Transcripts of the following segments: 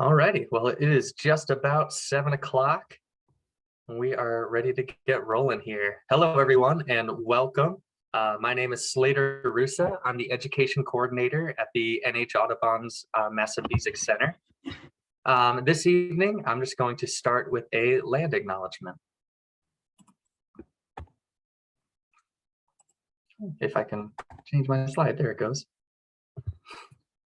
Alrighty, well, it is just about 7 o'clock. We are ready to get rolling here. Hello, everyone, and welcome. My name is Slater Rusa. I'm the Education Coordinator at the NH Audubon's Massabesic Center. This evening, I'm just going to start with a land acknowledgement. If I can change my slide, there it goes.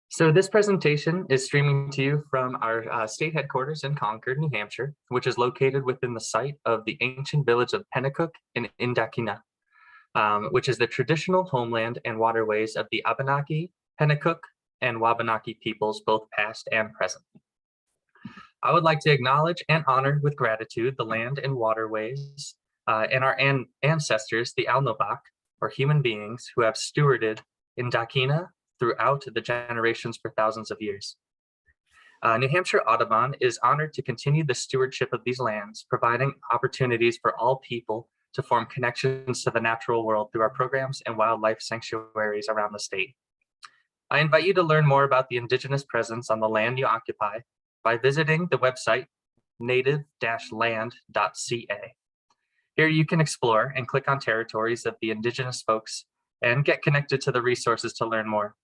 So this presentation is streaming to you from our state headquarters in Concord, New Hampshire, which is located within the site of the ancient village of Pennacook in Indakina, which is the traditional homeland and waterways of the Abenaki, Pennacook, and Wabanaki peoples, both past and present. I would like to acknowledge and honor with gratitude the land and waterways and our ancestors, the Alnobak, or human beings who have stewarded Indakina throughout the generations for thousands of years. New Hampshire Audubon is honored to continue the stewardship of these lands, providing opportunities for all people to form connections to the natural world through our programs and wildlife sanctuaries around the state. I invite you to learn more about the Indigenous presence on the land you occupy by visiting the website native-land.ca. Here you can explore and click on territories of the Indigenous folks and get connected to the resources to learn more.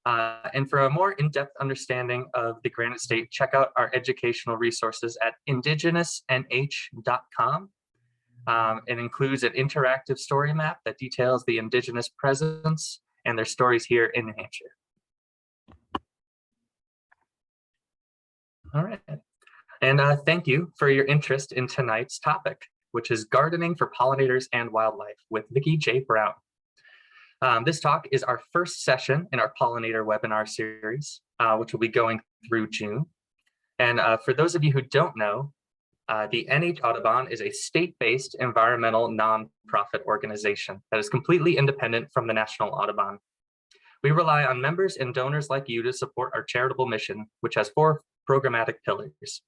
And for a more in-depth understanding of the Granite State, check out our educational resources at indigenousnh.com. It includes an interactive story map that details the Indigenous presence and their stories here in New Hampshire. All right. And thank you for your interest in tonight's topic, which is gardening for pollinators and wildlife with Vicki J. Brown. This talk is our first session in our pollinator webinar series, which will be going through June. And for those of you who don't know, the NH Audubon is a state-based environmental nonprofit organization that is completely independent from the National Audubon. We rely on members and donors like you to support our charitable mission, which has 4 programmatic pillars: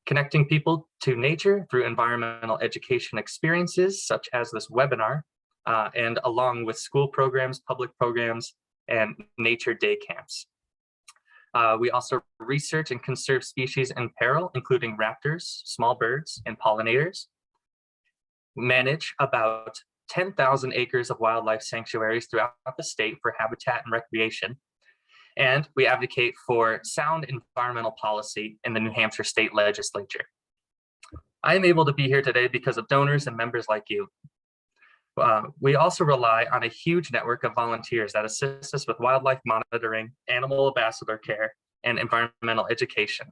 connecting people to nature through environmental education experiences, such as this webinar, and along with school programs, public programs, and nature day camps. We also research and conserve species in peril, including raptors, small birds, and pollinators. Manage about 10,000 acres of wildlife sanctuaries throughout the state for habitat and recreation. And we advocate for sound environmental policy in the New Hampshire State Legislature. I am able to be here today because of donors and members like you. We also rely on a huge network of volunteers that assist us with wildlife monitoring, animal ambassador care, and environmental education.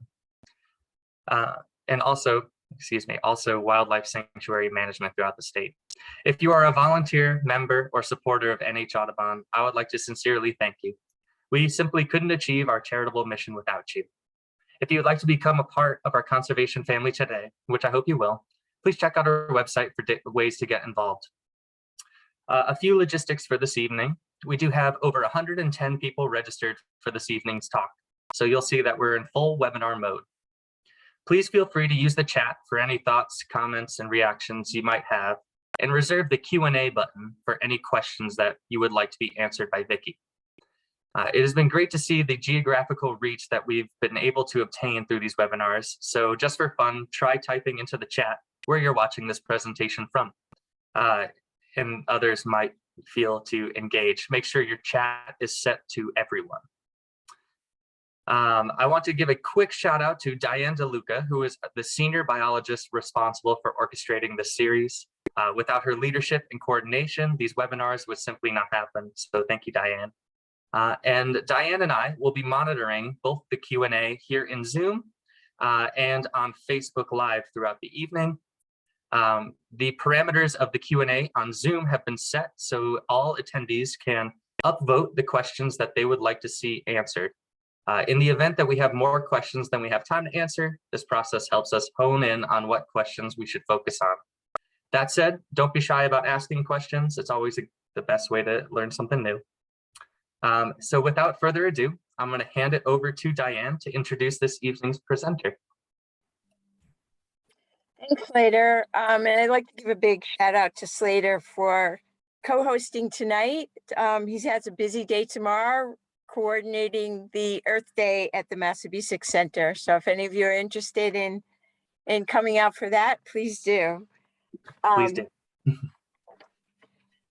And also wildlife sanctuary management throughout the state. If you are a volunteer, member, or supporter of NH Audubon, I would like to sincerely thank you. We simply couldn't achieve our charitable mission without you. If you would like to become a part of our conservation family today, which I hope you will, please check out our website for ways to get involved. A few logistics for this evening. We do have over 110 people registered for this evening's talk, so you'll see that we're in full webinar mode. Please feel free to use the chat for any thoughts, comments, and reactions you might have, and reserve the Q&A button for any questions that you would like to be answered by Vicki. It has been great to see the geographical reach that we've been able to obtain through these webinars, so just for fun, try typing into the chat where you're watching this presentation from. And others might feel to engage. Make sure your chat is set to everyone. I want to give a quick shout out to Diane DeLuca, who is the senior biologist responsible for orchestrating the series. Without her leadership and coordination, these webinars would simply not happen. So thank you, Diane. And Diane and I will be monitoring both the Q&A here in Zoom and on Facebook Live throughout the evening. The parameters of the Q&A on Zoom have been set, so all attendees can upvote the questions that they would like to see answered. In the event that we have more questions than we have time to answer, this process helps us hone in on what questions we should focus on. That said, don't be shy about asking questions. It's always the best way to learn something new. So without further ado, I'm going to hand it over to Diane to introduce this evening's presenter. Thanks, Slater. And I'd like to give a big shout out to Slater for co-hosting tonight. He has a busy day tomorrow, coordinating the Earth Day at the Massachusetts Center. So if any of you are interested in coming out for that, please do. Please do.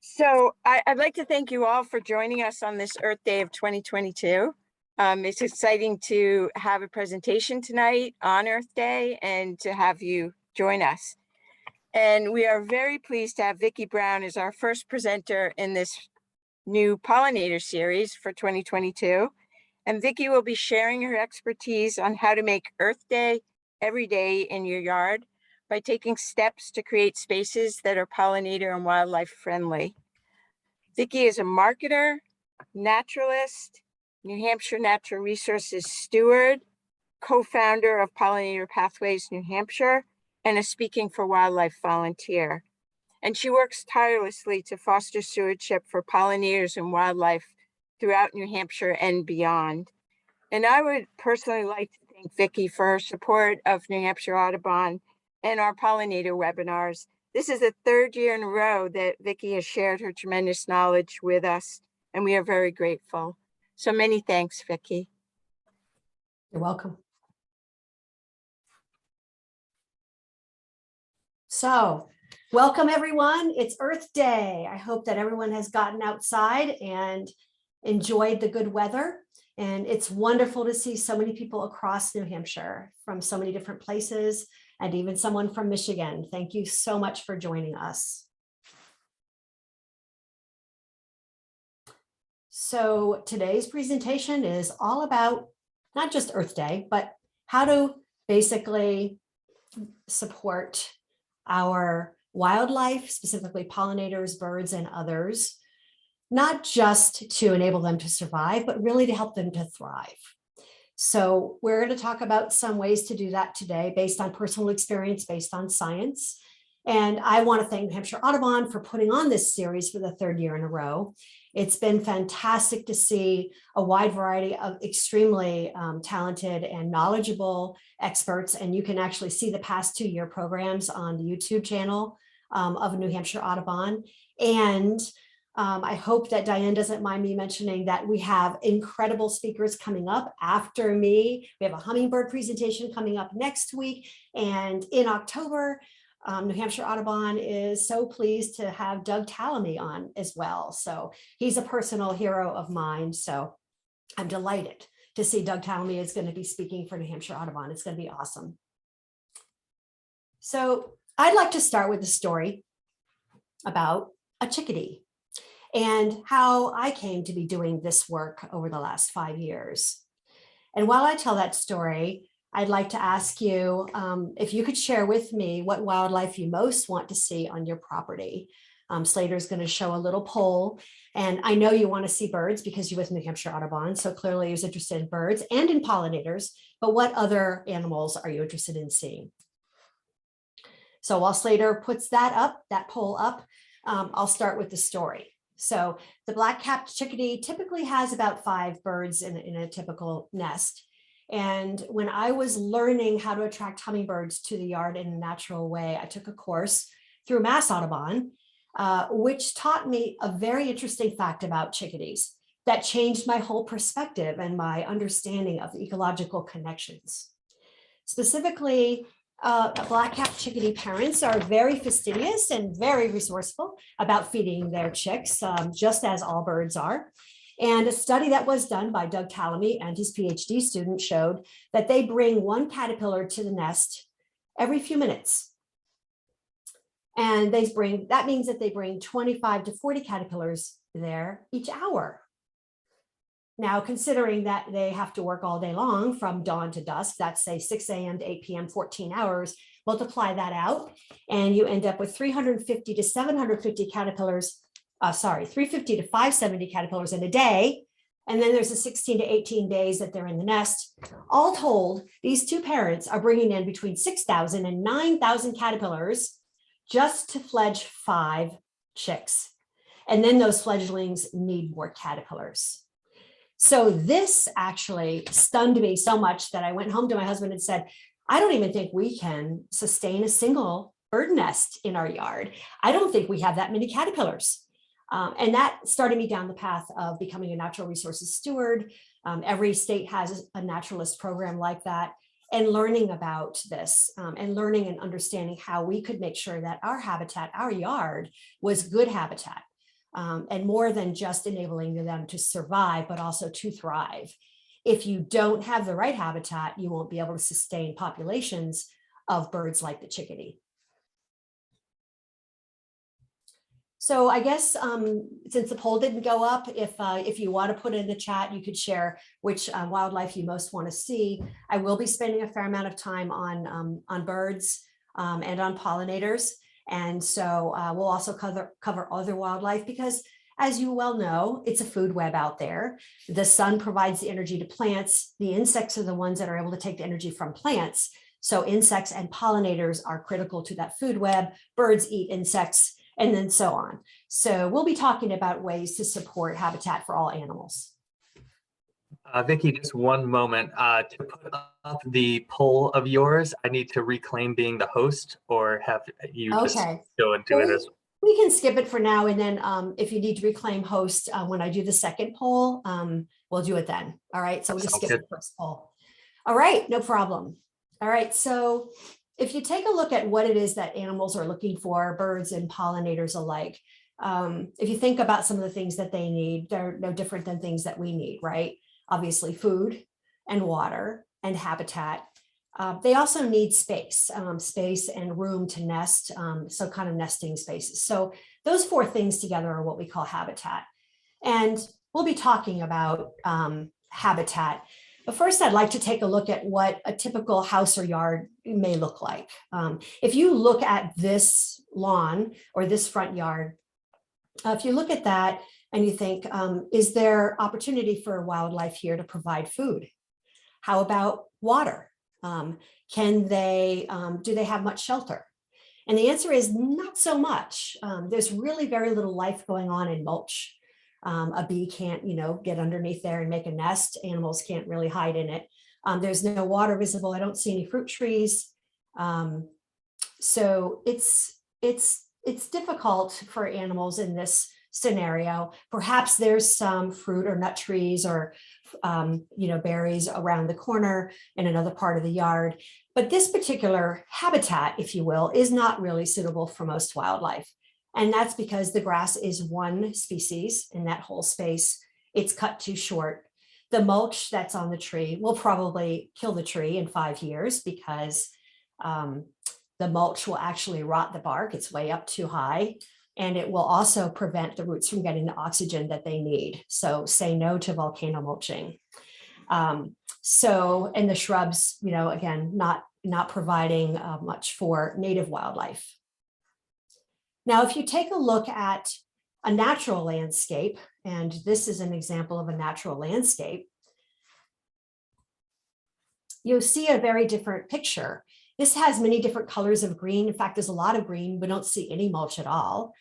So I'd like to thank you all for joining us on this Earth Day of 2022. It's exciting to have a presentation tonight on Earth Day and to have you join us. And we are very pleased to have Vicki Brown as our first presenter in this new Pollinator series for 2022. And Vicki will be sharing her expertise on how to make Earth Day every day in your yard by taking steps to create spaces that are pollinator and wildlife friendly. Vicki is a marketer, naturalist, New Hampshire Natural Resources Steward, co-founder of Pollinator Pathways New Hampshire, and a Speaking for Wildlife volunteer. And she works tirelessly to foster stewardship for pollinators and wildlife throughout New Hampshire and beyond. And I would personally like to thank Vicki for her support of New Hampshire Audubon and our pollinator webinars. This is the third year in a row that Vicki has shared her tremendous knowledge with us, and we are very grateful. So many thanks, Vicki. You're welcome. So, welcome everyone. It's Earth Day. I hope that everyone has gotten outside and enjoyed the good weather. And it's wonderful to see so many people across New Hampshire from so many different places, and even someone from Michigan. Thank you so much for joining us. So today's presentation is all about not just Earth Day, but how to basically support our wildlife, specifically pollinators, birds, and others, not just to enable them to survive, but really to help them to thrive. So we're going to talk about some ways to do that today based on personal experience, based on science. And I want to thank New Hampshire Audubon for putting on this series for the third year in a row. It's been fantastic to see a wide variety of extremely talented and knowledgeable experts. And you can actually see the past 2-year programs on the YouTube channel of New Hampshire Audubon. And I hope that Diane doesn't mind me mentioning that we have incredible speakers coming up after me. We have a hummingbird presentation coming up next week. And in October, New Hampshire Audubon is so pleased to have Doug Tallamy on as well. So he's a personal hero of mine. So I'm delighted to see Doug Tallamy is going to be speaking for New Hampshire Audubon. It's going to be awesome. So I'd like to start with a story about a chickadee and how I came to be doing this work over the last 5 years. And while I tell that story, I'd like to ask you if you could share with me what wildlife you most want to see on your property. Slater's going to show a little poll, and I know you want to see birds because you're with New Hampshire Audubon, so clearly you're interested in birds and in pollinators, but what other animals are you interested in seeing? So while Slater puts that poll up, I'll start with the story. So the black-capped chickadee typically has about 5 birds in a typical nest. And when I was learning how to attract hummingbirds to the yard in a natural way, I took a course through Mass Audubon, which taught me a very interesting fact about chickadees that changed my whole perspective and my understanding of the ecological connections. Specifically, black-capped chickadee parents are very fastidious and very resourceful about feeding their chicks, just as all birds are. And a study that was done by Doug Tallamy and his PhD student showed that they bring 1 caterpillar to the nest every few minutes. And that means that they bring 25 to 40 caterpillars there each hour. Now, considering that they have to work all day long from dawn to dusk, that's say 6 a.m. to 8 p.m., 14 hours, multiply that out, and you end up with 350 to 750 caterpillars, 350 to 570 caterpillars in a day. And then there's the 16 to 18 days that they're in the nest. All told, these 2 parents are bringing in between 6,000 and 9,000 caterpillars just to fledge 5 chicks. And then those fledglings need more caterpillars. So this actually stunned me so much that I went home to my husband and said, I don't even think we can sustain a single bird nest in our yard. I don't think we have that many caterpillars. And that started me down the path of becoming a natural resources steward. Every state has a naturalist program like that, and learning about this and learning and understanding how we could make sure that our habitat, our yard, was good habitat, and more than just enabling them to survive, but also to thrive. If you don't have the right habitat, you won't be able to sustain populations of birds like the chickadee. So I guess since the poll didn't go up, if you want to put it in the chat, you could share which wildlife you most want to see. I will be spending a fair amount of time on birds and on pollinators. And so we'll also cover other wildlife because, as you well know, it's a food web out there. The sun provides the energy to plants. The insects are the ones that are able to take the energy from plants. So insects and pollinators are critical to that food web. Birds eat insects, and then so on. So we'll be talking about ways to support habitat for all animals. Vicki, just one moment. To put up the poll of yours, I need to reclaim being the host, or have you just go and do it as well? We can skip it for now, and then if you need to reclaim host when I do the second poll, we'll do it then. All right, so we'll just skip the first poll. All right, no problem. All right, so if you take a look at what it is that animals are looking for, birds and pollinators alike, if you think about some of the things that they need, they're no different than things that we need, right? Obviously food and water and habitat. They also need space and room to nest, so kind of nesting spaces. So those four things together are what we call habitat. And we'll be talking about habitat. But first, I'd like to take a look at what a typical house or yard may look like. If you look at this lawn or this front yard, if you look at that and you think, is there opportunity for wildlife here to provide food? How about water? Do they have much shelter? And the answer is not so much. There's really very little life going on in mulch. A bee can't, get underneath there and make a nest. Animals can't really hide in it. There's no water visible. I don't see any fruit trees. So it's difficult for animals in this scenario. Perhaps there's some fruit or nut trees or berries around the corner in another part of the yard. But this particular habitat, if you will, is not really suitable for most wildlife. And that's because the grass is one species in that whole space. It's cut too short. The mulch that's on the tree will probably kill the tree in 5 years because the mulch will actually rot the bark. It's way up too high. And it will also prevent the roots from getting the oxygen that they need. So say no to volcano mulching. And the shrubs, again, not providing much for native wildlife. Now, if you take a look at a natural landscape, and this is an example of a natural landscape, you'll see a very different picture. This has many different colors of green. In fact, there's a lot of green. We don't see any mulch at all.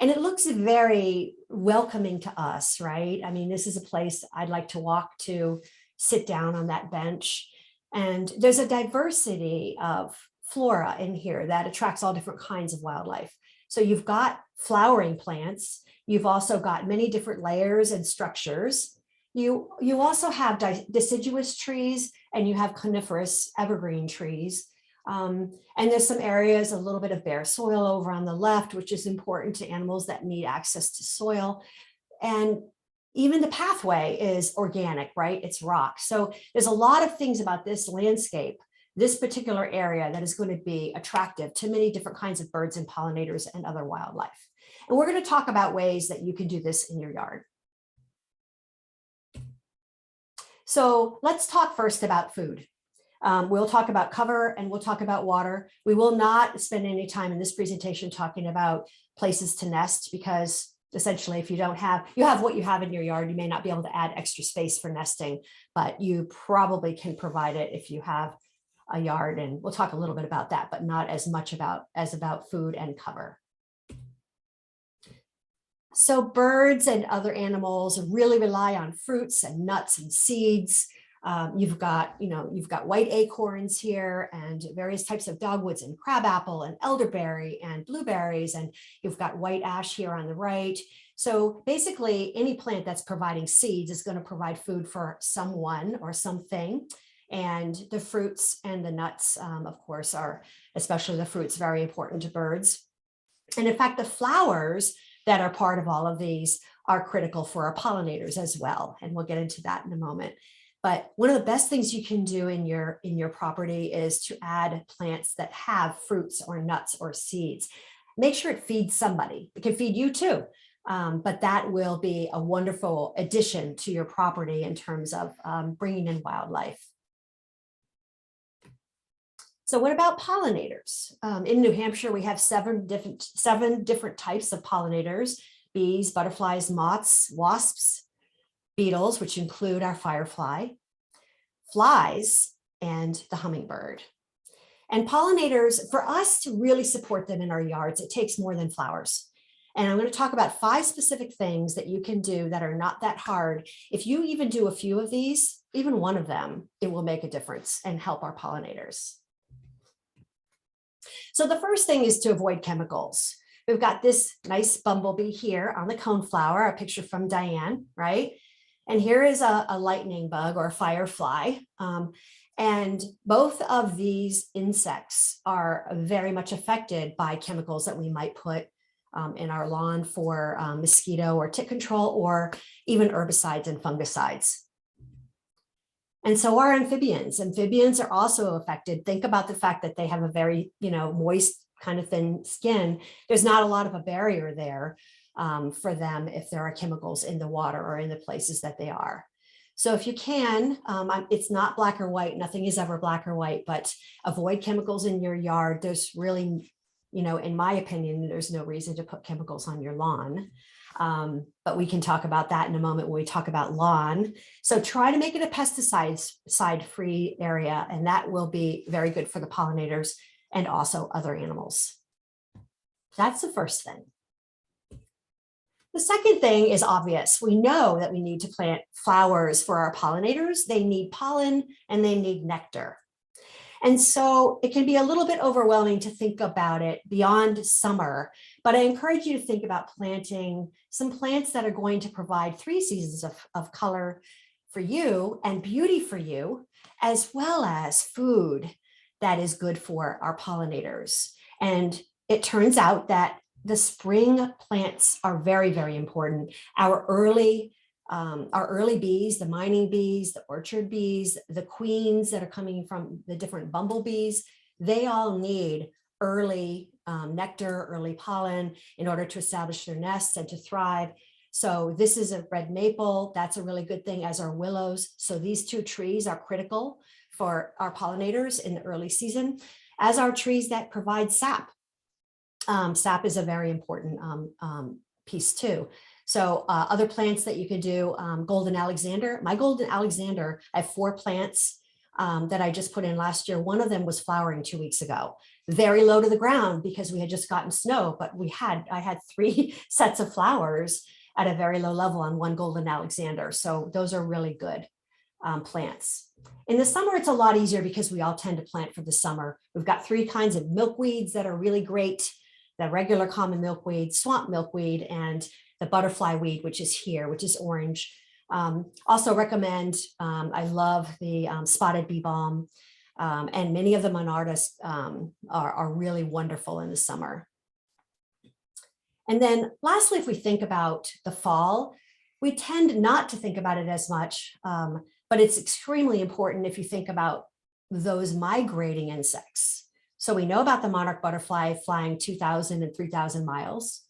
And it looks very welcoming to us, right? I mean, this is a place I'd like to walk to, sit down on that bench. And there's a diversity of flora in here that attracts all different kinds of wildlife. So you've got flowering plants. You've also got many different layers and structures. You also have deciduous trees, and you have coniferous evergreen trees. And there's some areas, a little bit of bare soil over on the left, which is important to animals that need access to soil. And even the pathway is organic, right? It's rock. So there's a lot of things about this landscape, this particular area, that is going to be attractive to many different kinds of birds and pollinators and other wildlife. And we're going to talk about ways that you can do this in your yard. So let's talk first about food. We'll talk about cover and we'll talk about water. We will not spend any time in this presentation talking about places to nest, because essentially if you have what you have in your yard, you may not be able to add extra space for nesting, but you probably can provide it if you have a yard. And we'll talk a little bit about that, but not as much about food and cover. So birds and other animals really rely on fruits and nuts and seeds. You've got white acorns here and various types of dogwoods and crabapple and elderberry and blueberries. And you've got white ash here on the right. So basically any plant that's providing seeds is going to provide food for someone or something. And the fruits and the nuts, of course, are, especially the fruits, very important to birds. And in fact, the flowers that are part of all of these are critical for our pollinators as well. And we'll get into that in a moment. But one of the best things you can do in your property is to add plants that have fruits or nuts or seeds. Make sure it feeds somebody. It can feed you too, but that will be a wonderful addition to your property in terms of bringing in wildlife. So what about pollinators? In New Hampshire, we have seven different types of pollinators: bees, butterflies, moths, wasps, beetles, which include our firefly, flies, and the hummingbird. And pollinators, for us to really support them in our yards, it takes more than flowers. And I'm going to talk about 5 specific things that you can do that are not that hard. If you even do a few of these, even one of them, it will make a difference and help our pollinators. So the first thing is to avoid chemicals. We've got this nice bumblebee here on the coneflower, a picture from Diane, right? And here is a lightning bug or a firefly. And both of these insects are very much affected by chemicals that we might put in our lawn for mosquito or tick control, or even herbicides and fungicides. And so are amphibians. Amphibians are also affected. Think about the fact that they have a very, moist, kind of thin skin. There's not a lot of a barrier there for them if there are chemicals in the water or in the places that they are. So if you can, it's not black or white. Nothing is ever black or white, but avoid chemicals in your yard. There's really, in my opinion, there's no reason to put chemicals on your lawn. But we can talk about that in a moment when we talk about lawn. So try to make it a pesticide-free area, and that will be very good for the pollinators and also other animals. That's the first thing. The second thing is obvious. We know that we need to plant flowers for our pollinators. They need pollen and they need nectar. And so it can be a little bit overwhelming to think about it beyond summer, but I encourage you to think about planting some plants that are going to provide 3 seasons of color for you and beauty for you, as well as food that is good for our pollinators. And it turns out that the spring plants are very, very important. Our early bees, the mining bees, the orchard bees, the queens that are coming from the different bumblebees, they all need early nectar, early pollen in order to establish their nests and to thrive. So this is a red maple. That's a really good thing, as are willows. So these 2 trees are critical for our pollinators in the early season, as are trees that provide sap. Sap is a very important piece too. So other plants that you could do, golden Alexander. My golden Alexander, I have 4 plants that I just put in last year. One of them was flowering 2 weeks ago, very low to the ground because we had just gotten snow, but I had 3 sets of flowers at a very low level on one golden Alexander. So those are really good plants. In the summer, it's a lot easier because we all tend to plant for the summer. We've got 3 kinds of milkweeds that are really great: the regular common milkweed, swamp milkweed, and the butterfly weed, which is here, which is orange. Also recommend, I love the spotted bee balm, and many of the monardas are really wonderful in the summer. And then lastly, if we think about the fall, we tend not to think about it as much, but it's extremely important if you think about those migrating insects. So we know about the monarch butterfly flying 2,000 and 3,000 miles.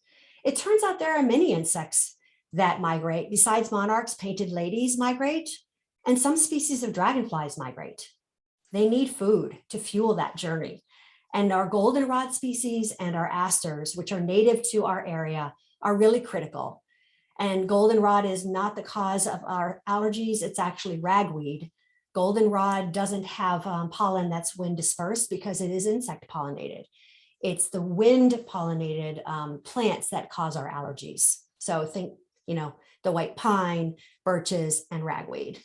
It turns out there are many insects that migrate. Besides monarchs, painted ladies migrate, and some species of dragonflies migrate. They need food to fuel that journey. And our goldenrod species and our asters, which are native to our area, are really critical. And goldenrod is not the cause of our allergies. It's actually ragweed. Goldenrod doesn't have pollen that's wind dispersed because it is insect pollinated. It's the wind pollinated plants that cause our allergies. So think, the white pine, birches, and ragweed.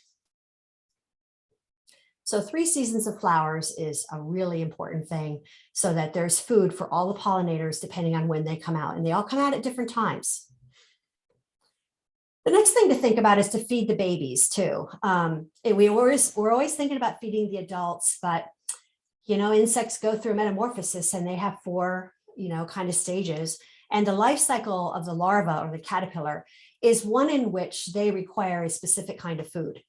So 3 seasons of flowers is a really important thing so that there's food for all the pollinators depending on when they come out, and they all come out at different times. The next thing to think about is to feed the babies too. And we're always thinking about feeding the adults, but insects go through metamorphosis and they have 4, kind of stages. And the life cycle of the larva or the caterpillar is one in which they require a specific kind of food.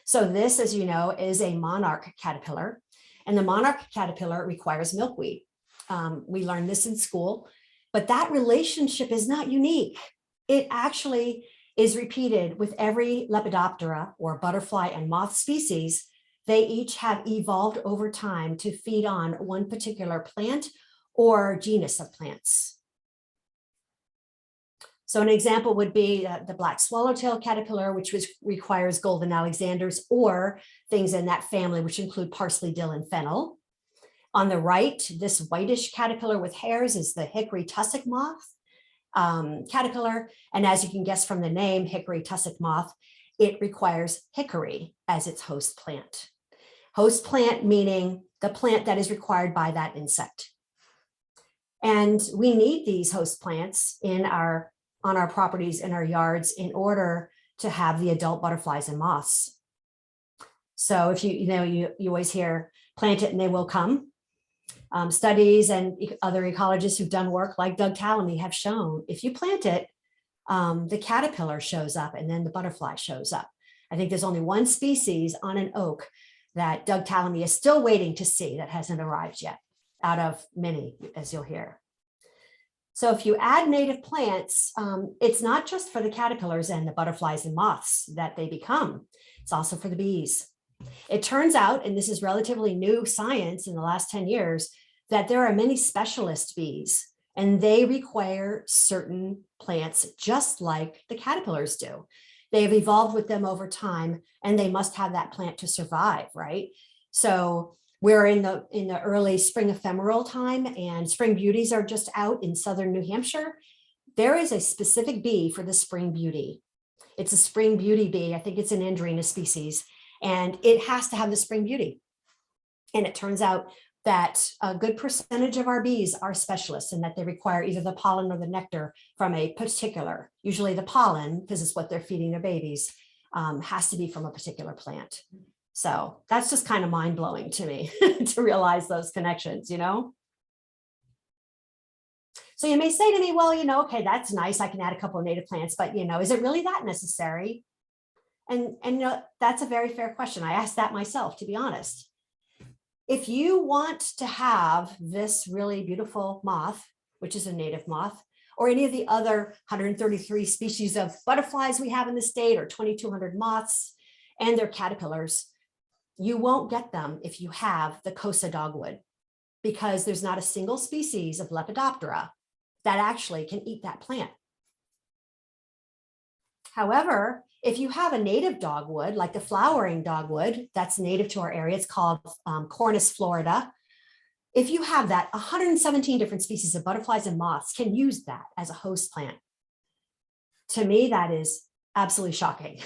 So this, as you know, is a monarch caterpillar, and the monarch caterpillar requires milkweed. We learned this in school, but that relationship is not unique. It actually is repeated with every Lepidoptera or butterfly and moth species. They each have evolved over time to feed on one particular plant or genus of plants. So an example would be the black swallowtail caterpillar, which requires golden Alexanders or things in that family, which include parsley, dill, and fennel. On the right, this whitish caterpillar with hairs is the hickory tussock moth caterpillar. And as you can guess from the name, hickory tussock moth, it requires hickory as its host plant. Host plant meaning the plant that is required by that insect. And we need these host plants on our properties, in our yards, in order to have the adult butterflies and moths. So if you always hear, plant it and they will come. Studies and other ecologists who've done work like Doug Tallamy have shown, if you plant it, the caterpillar shows up and then the butterfly shows up. I think there's only one species on an oak that Doug Tallamy is still waiting to see that hasn't arrived yet, out of many, as you'll hear. So if you add native plants, it's not just for the caterpillars and the butterflies and moths that they become, it's also for the bees. It turns out, and this is relatively new science in the last 10 years, that there are many specialist bees, and they require certain plants just like the caterpillars do. They have evolved with them over time, and they must have that plant to survive, right? So we're in the early spring ephemeral time, and spring beauties are just out in southern New Hampshire. There is a specific bee for the spring beauty. It's a spring beauty bee. I think it's an Andrena species, and it has to have the spring beauty. And it turns out that a good percentage of our bees are specialists in that they require either the pollen or the nectar from a particular, usually the pollen, because it's what they're feeding their babies, has to be from a particular plant. So that's just kind of mind-blowing to me to realize those connections, So you may say to me, well, okay, that's nice. I can add a couple of native plants, but is it really that necessary? And that's a very fair question. I asked that myself, to be honest. If you want to have this really beautiful moth, which is a native moth, or any of the other 133 species of butterflies we have in the state, or 2,200 moths and their caterpillars, you won't get them if you have the Kosa dogwood, because there's not a single species of Lepidoptera that actually can eat that plant. However, if you have a native dogwood, like the flowering dogwood that's native to our area, it's called Cornus florida. If you have that, 117 different species of butterflies and moths can use that as a host plant. To me, that is absolutely shocking.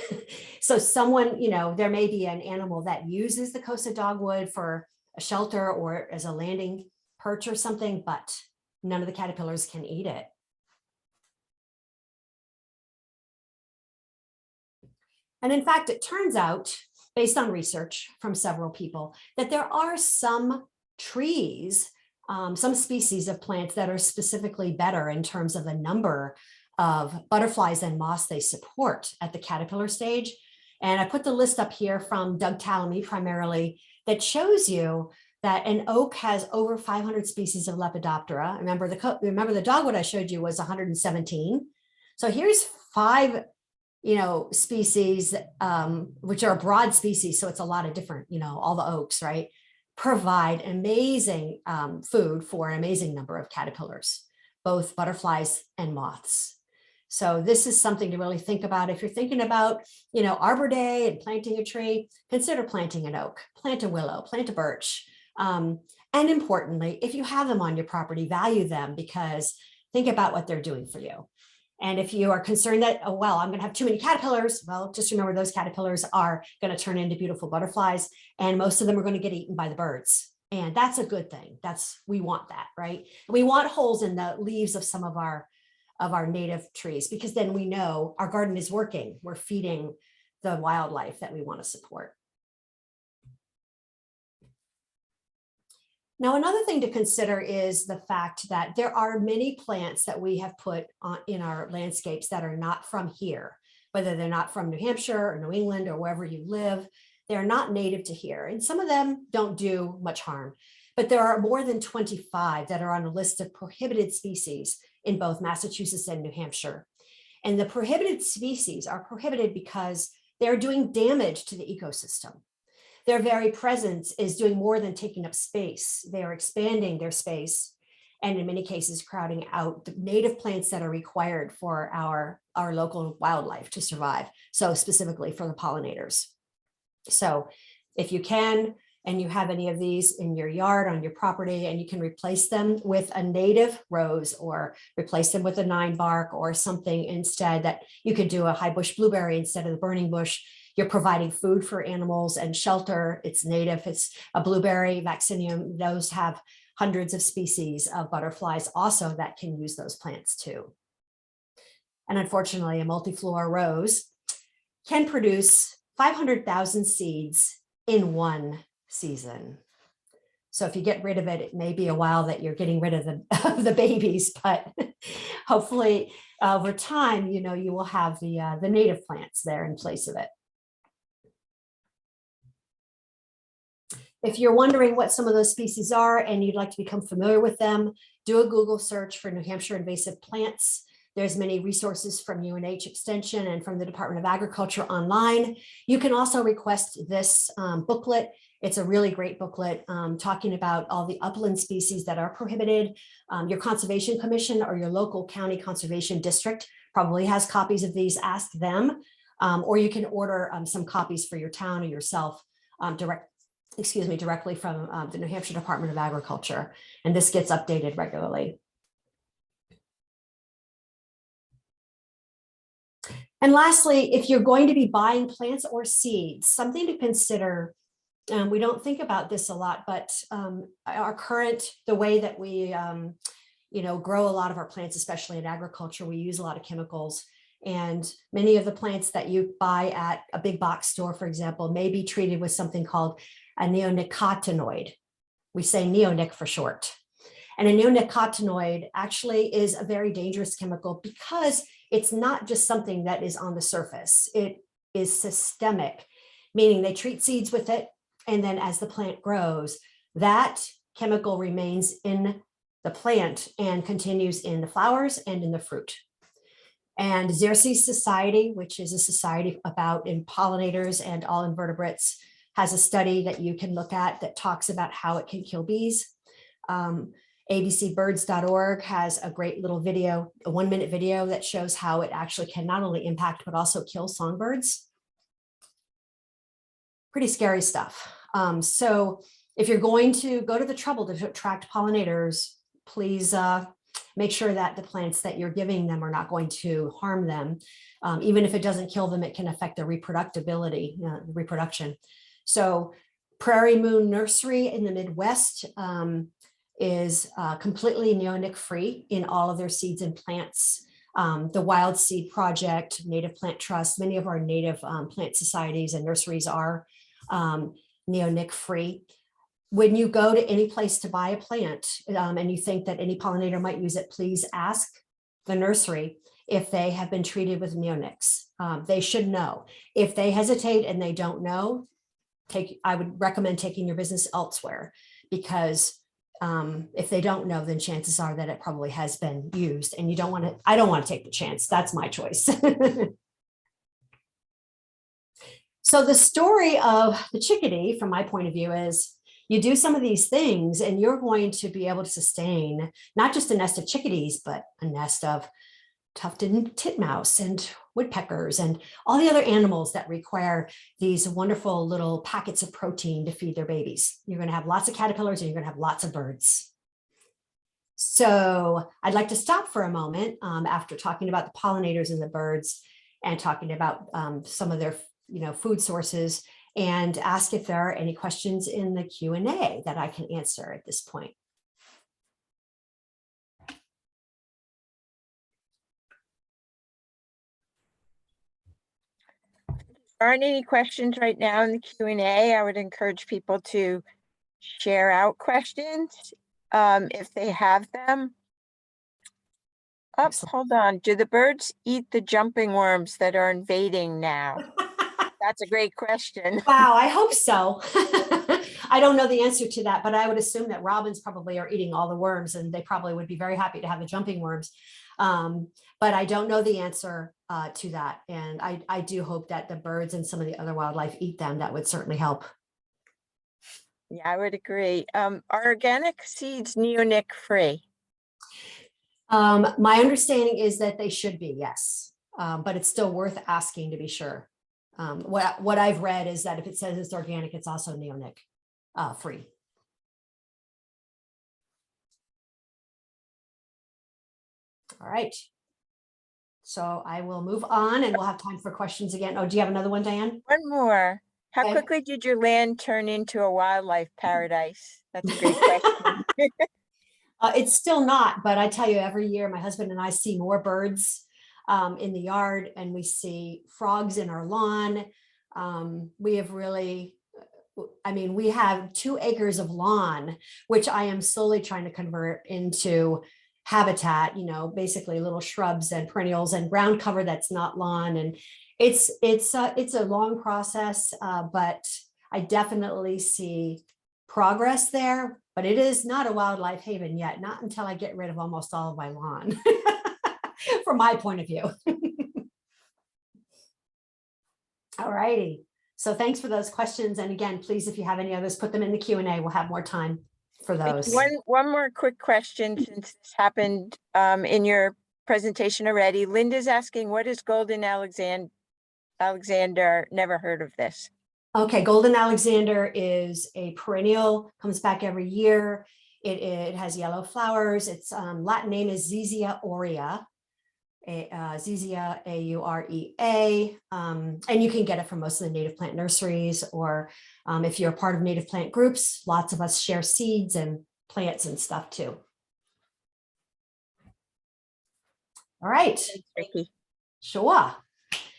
So someone, there may be an animal that uses the Kosa dogwood for a shelter or as a landing perch or something, but none of the caterpillars can eat it. And in fact, it turns out, based on research from several people, that there are some trees, some species of plants that are specifically better in terms of the number of butterflies and moths they support at the caterpillar stage. And I put the list up here from Doug Tallamy primarily that shows you that an oak has over 500 species of Lepidoptera. Remember the dogwood I showed you was 117. So here's 5 species, which are broad species. So it's a lot of different, all the oaks, right? Provide amazing food for an amazing number of caterpillars, both butterflies and moths. So this is something to really think about. If you're thinking about, Arbor Day and planting a tree, consider planting an oak, plant a willow, plant a birch. And importantly, if you have them on your property, value them, because think about what they're doing for you. And if you are concerned that, oh, well, I'm going to have too many caterpillars, well, just remember those caterpillars are going to turn into beautiful butterflies, and most of them are going to get eaten by the birds. And that's a good thing. We want that, right? We want holes in the leaves of some of our native trees, because then we know our garden is working. We're feeding the wildlife that we want to support. Now, another thing to consider is the fact that there are many plants that we have put in our landscapes that are not from here, whether they're not from New Hampshire or New England or wherever you live. They're not native to here, and some of them don't do much harm, but there are more than 25 that are on a list of prohibited species in both Massachusetts and New Hampshire. And the prohibited species are prohibited because they're doing damage to the ecosystem. Their very presence is doing more than taking up space. They are expanding their space, and in many cases crowding out the native plants that are required for our local wildlife to survive. So specifically for the pollinators. So if you can, and you have any of these in your yard, on your property, and you can replace them with a native rose or replace them with a 9-bark or something instead, that you could do a high bush blueberry instead of the burning bush. You're providing food for animals and shelter. It's native. It's a blueberry, vaccinium. Those have hundreds of species of butterflies also that can use those plants too. And unfortunately, a multiflora rose can produce 500,000 seeds in one season. So if you get rid of it, it may be a while that you're getting rid of the babies, but hopefully over time, you will have the native plants there in place of it. If you're wondering what some of those species are and you'd like to become familiar with them, do a Google search for New Hampshire invasive plants. There's many resources from UNH Extension and from the Department of Agriculture online. You can also request this booklet. It's a really great booklet talking about all the upland species that are prohibited. Your Conservation Commission or your local county conservation district probably has copies of these. Ask them, or you can order some copies for your town or yourself directly from the New Hampshire Department of Agriculture. And this gets updated regularly. And lastly, if you're going to be buying plants or seeds, something to consider, we don't think about this a lot, but the way that we grow a lot of our plants, especially in agriculture, we use a lot of chemicals. And many of the plants that you buy at a big box store, for example, may be treated with something called a neonicotinoid. We say neonic for short. And a neonicotinoid actually is a very dangerous chemical because it's not just something that is on the surface. It is systemic, meaning they treat seeds with it. And then as the plant grows, that chemical remains in the plant and continues in the flowers and in the fruit. And Xerces Society, which is a society about pollinators and all invertebrates, has a study that you can look at that talks about how it can kill bees. abcbirds.org has a great little video, a 1-minute video that shows how it actually can not only impact, but also kill songbirds. Pretty scary stuff. So if you're going to go to the trouble to attract pollinators, please make sure that the plants that you're giving them are not going to harm them. Even if it doesn't kill them, it can affect their reproduction. So Prairie Moon Nursery in the Midwest is completely neonic free in all of their seeds and plants. The Wild Seed Project, Native Plant Trust, many of our native plant societies and nurseries are neonic free. When you go to any place to buy a plant and you think that any pollinator might use it, please ask the nursery if they have been treated with neonics. They should know. If they hesitate and they don't know, I would recommend taking your business elsewhere, because if they don't know, then chances are that it probably has been used, and I don't want to take the chance. That's my choice. So the story of the chickadee, from my point of view, is you do some of these things and you're going to be able to sustain not just a nest of chickadees, but a nest of tufted titmouse and woodpeckers and all the other animals that require these wonderful little packets of protein to feed their babies. You're going to have lots of caterpillars and you're going to have lots of birds. So I'd like to stop for a moment after talking about the pollinators and the birds and talking about some of their food sources, and ask if there are any questions in the Q&A that I can answer at this point. Aren't any questions right now in the Q&A? I would encourage people to share out questions if they have them. Oh, hold on. Do the birds eat the jumping worms that are invading now? That's a great question. Wow, I hope so. I don't know the answer to that, but I would assume that robins probably are eating all the worms, and they probably would be very happy to have the jumping worms. But I don't know the answer to that. And I do hope that the birds and some of the other wildlife eat them. That would certainly help. Yeah, I would agree. Are organic seeds neonic free? My understanding is that they should be, yes. But it's still worth asking to be sure. What I've read is that if it says it's organic, it's also neonic free. All right. So I will move on, and we'll have time for questions again. Oh, do you have another one, Diane? One more. How Okay. quickly did your land turn into a wildlife paradise? That's a great question. It's still not, but I tell you, every year my husband and I see more birds in the yard, and we see frogs in our lawn. We have really, we have 2 acres of lawn, which I am slowly trying to convert into habitat, basically little shrubs and perennials and ground cover that's not lawn. And it's a long process, but I definitely see progress there, but it is not a wildlife haven yet, not until I get rid of almost all of my lawn, from my point of view. All righty. So thanks for those questions. And again, please, if you have any others, put them in the Q&A. We'll have more time for those. One more quick question, since this happened in your presentation already. Linda's asking, what is golden Alexander? Never heard of this. Okay, golden Alexander is a perennial, comes back every year. It has yellow flowers. Its Latin name is Zizia aurea. Zizia, A-U-R-E-A, and you can get it from most of the native plant nurseries, or if you're a part of native plant groups, lots of us share seeds and plants and stuff too. All right. Thanks, Vicki. Sure.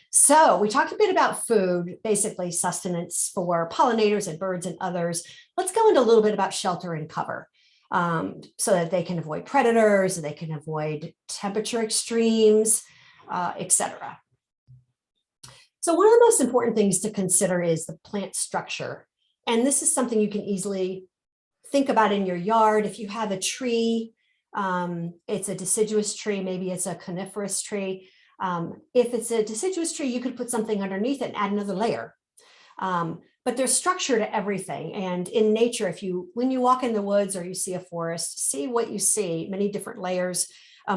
So we talked a bit about food, basically sustenance for pollinators and birds and others. Let's go into a little bit about shelter and cover. So that they can avoid predators, they can avoid temperature extremes, etc. So one of the most important things to consider is the plant structure. And this is something you can easily think about in your yard. If you have a tree, it's a deciduous tree, maybe it's a coniferous tree. If it's a deciduous tree, you could put something underneath it and add another layer. But there's structure to everything. And in nature, when you walk in the woods or you see a forest, see what you see, many different layers.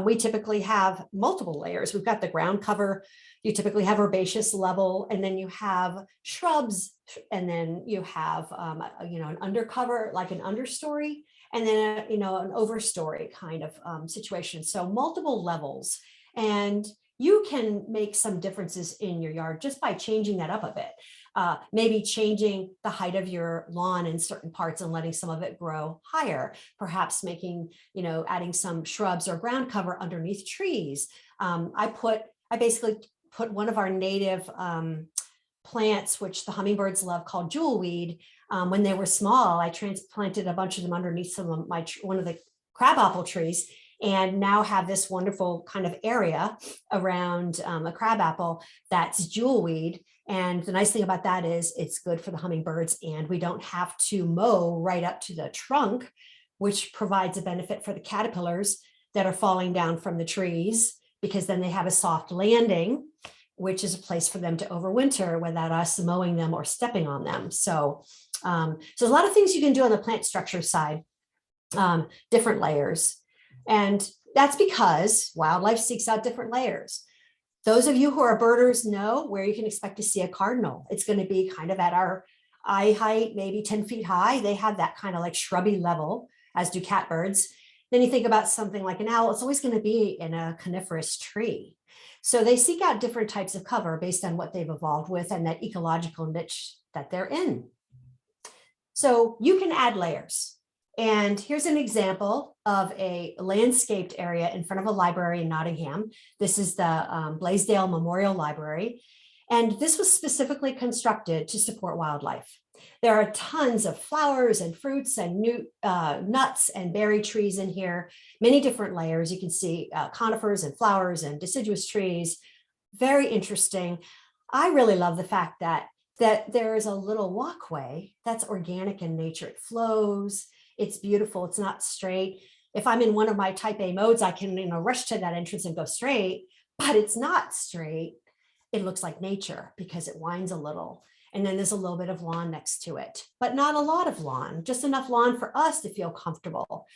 We typically have multiple layers. We've got the ground cover. You typically have herbaceous level, and then you have shrubs, and then you have an undercover, like an understory, and then an overstory kind of situation. So multiple levels, and you can make some differences in your yard just by changing that up a bit. Maybe changing the height of your lawn in certain parts and letting some of it grow higher, perhaps adding some shrubs or ground cover underneath trees. I basically put one of our native plants, which the hummingbirds love, called jewelweed. When they were small, I transplanted a bunch of them underneath one of the crabapple trees, and now have this wonderful kind of area around a crabapple that's jewelweed. And the nice thing about that is it's good for the hummingbirds, and we don't have to mow right up to the trunk, which provides a benefit for the caterpillars that are falling down from the trees, because then they have a soft landing, which is a place for them to overwinter without us mowing them or stepping on them. So there's a lot of things you can do on the plant structure side, different layers. And that's because wildlife seeks out different layers. Those of you who are birders know where you can expect to see a cardinal. It's going to be kind of at our eye height, maybe 10 feet high. They have that kind of like shrubby level, as do catbirds. Then you think about something like an owl, it's always going to be in a coniferous tree. So they seek out different types of cover based on what they've evolved with and that ecological niche that they're in. So you can add layers. And here's an example of a landscaped area in front of a library in Nottingham. This is the Blaisdell Memorial Library. And this was specifically constructed to support wildlife. There are tons of flowers and fruits and nuts and berry trees in here, many different layers. You can see conifers and flowers and deciduous trees. Very interesting. I really love the fact that there is a little walkway that's organic in nature. It flows, it's beautiful, it's not straight. If I'm in one of my type A modes, I can rush to that entrance and go straight, but it's not straight. It looks like nature because it winds a little. And then there's a little bit of lawn next to it, but not a lot of lawn, just enough lawn for us to feel comfortable.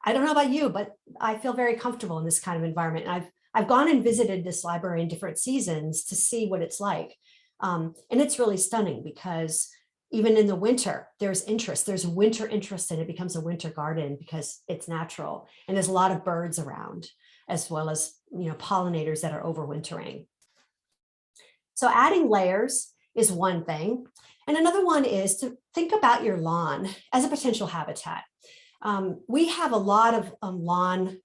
I don't know about you, but I feel very comfortable in this kind of environment. And I've gone and visited this library in different seasons to see what it's like. And it's really stunning because even in the winter, there's interest. There's winter interest and it becomes a winter garden because it's natural. And there's a lot of birds around, as well as pollinators that are overwintering. So adding layers is one thing. And another one is to think about your lawn as a potential habitat. We have a lot of lawn,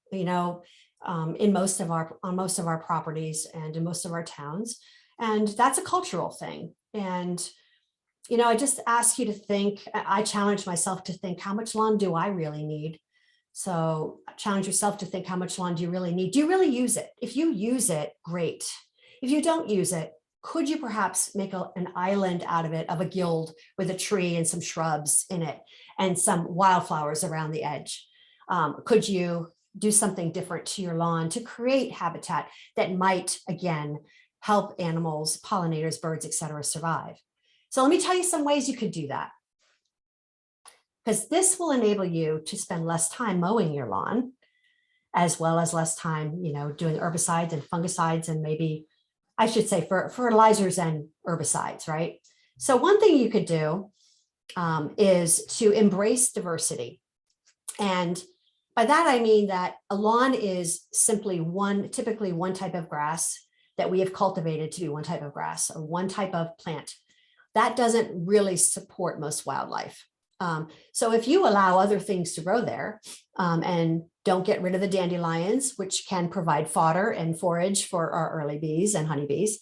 on most of our properties and in most of our towns. And that's a cultural thing. And, I just ask you to think, I challenge myself to think, how much lawn do I really need? So challenge yourself to think, how much lawn do you really need? Do you really use it? If you use it, great. If you don't use it, could you perhaps make an island out of it, of a guild with a tree and some shrubs in it and some wildflowers around the edge? Could you do something different to your lawn to create habitat that might, again, help animals, pollinators, birds, etc., survive? So let me tell you some ways you could do that, because this will enable you to spend less time mowing your lawn, as well as less time, doing herbicides and fungicides, and maybe, I should say, for fertilizers and herbicides, right? So one thing you could do is to embrace diversity. And by that, I mean that a lawn is simply typically one type of grass that we have cultivated to be one type of grass or one type of plant. That doesn't really support most wildlife. So if you allow other things to grow there and don't get rid of the dandelions, which can provide fodder and forage for our early bees and honeybees,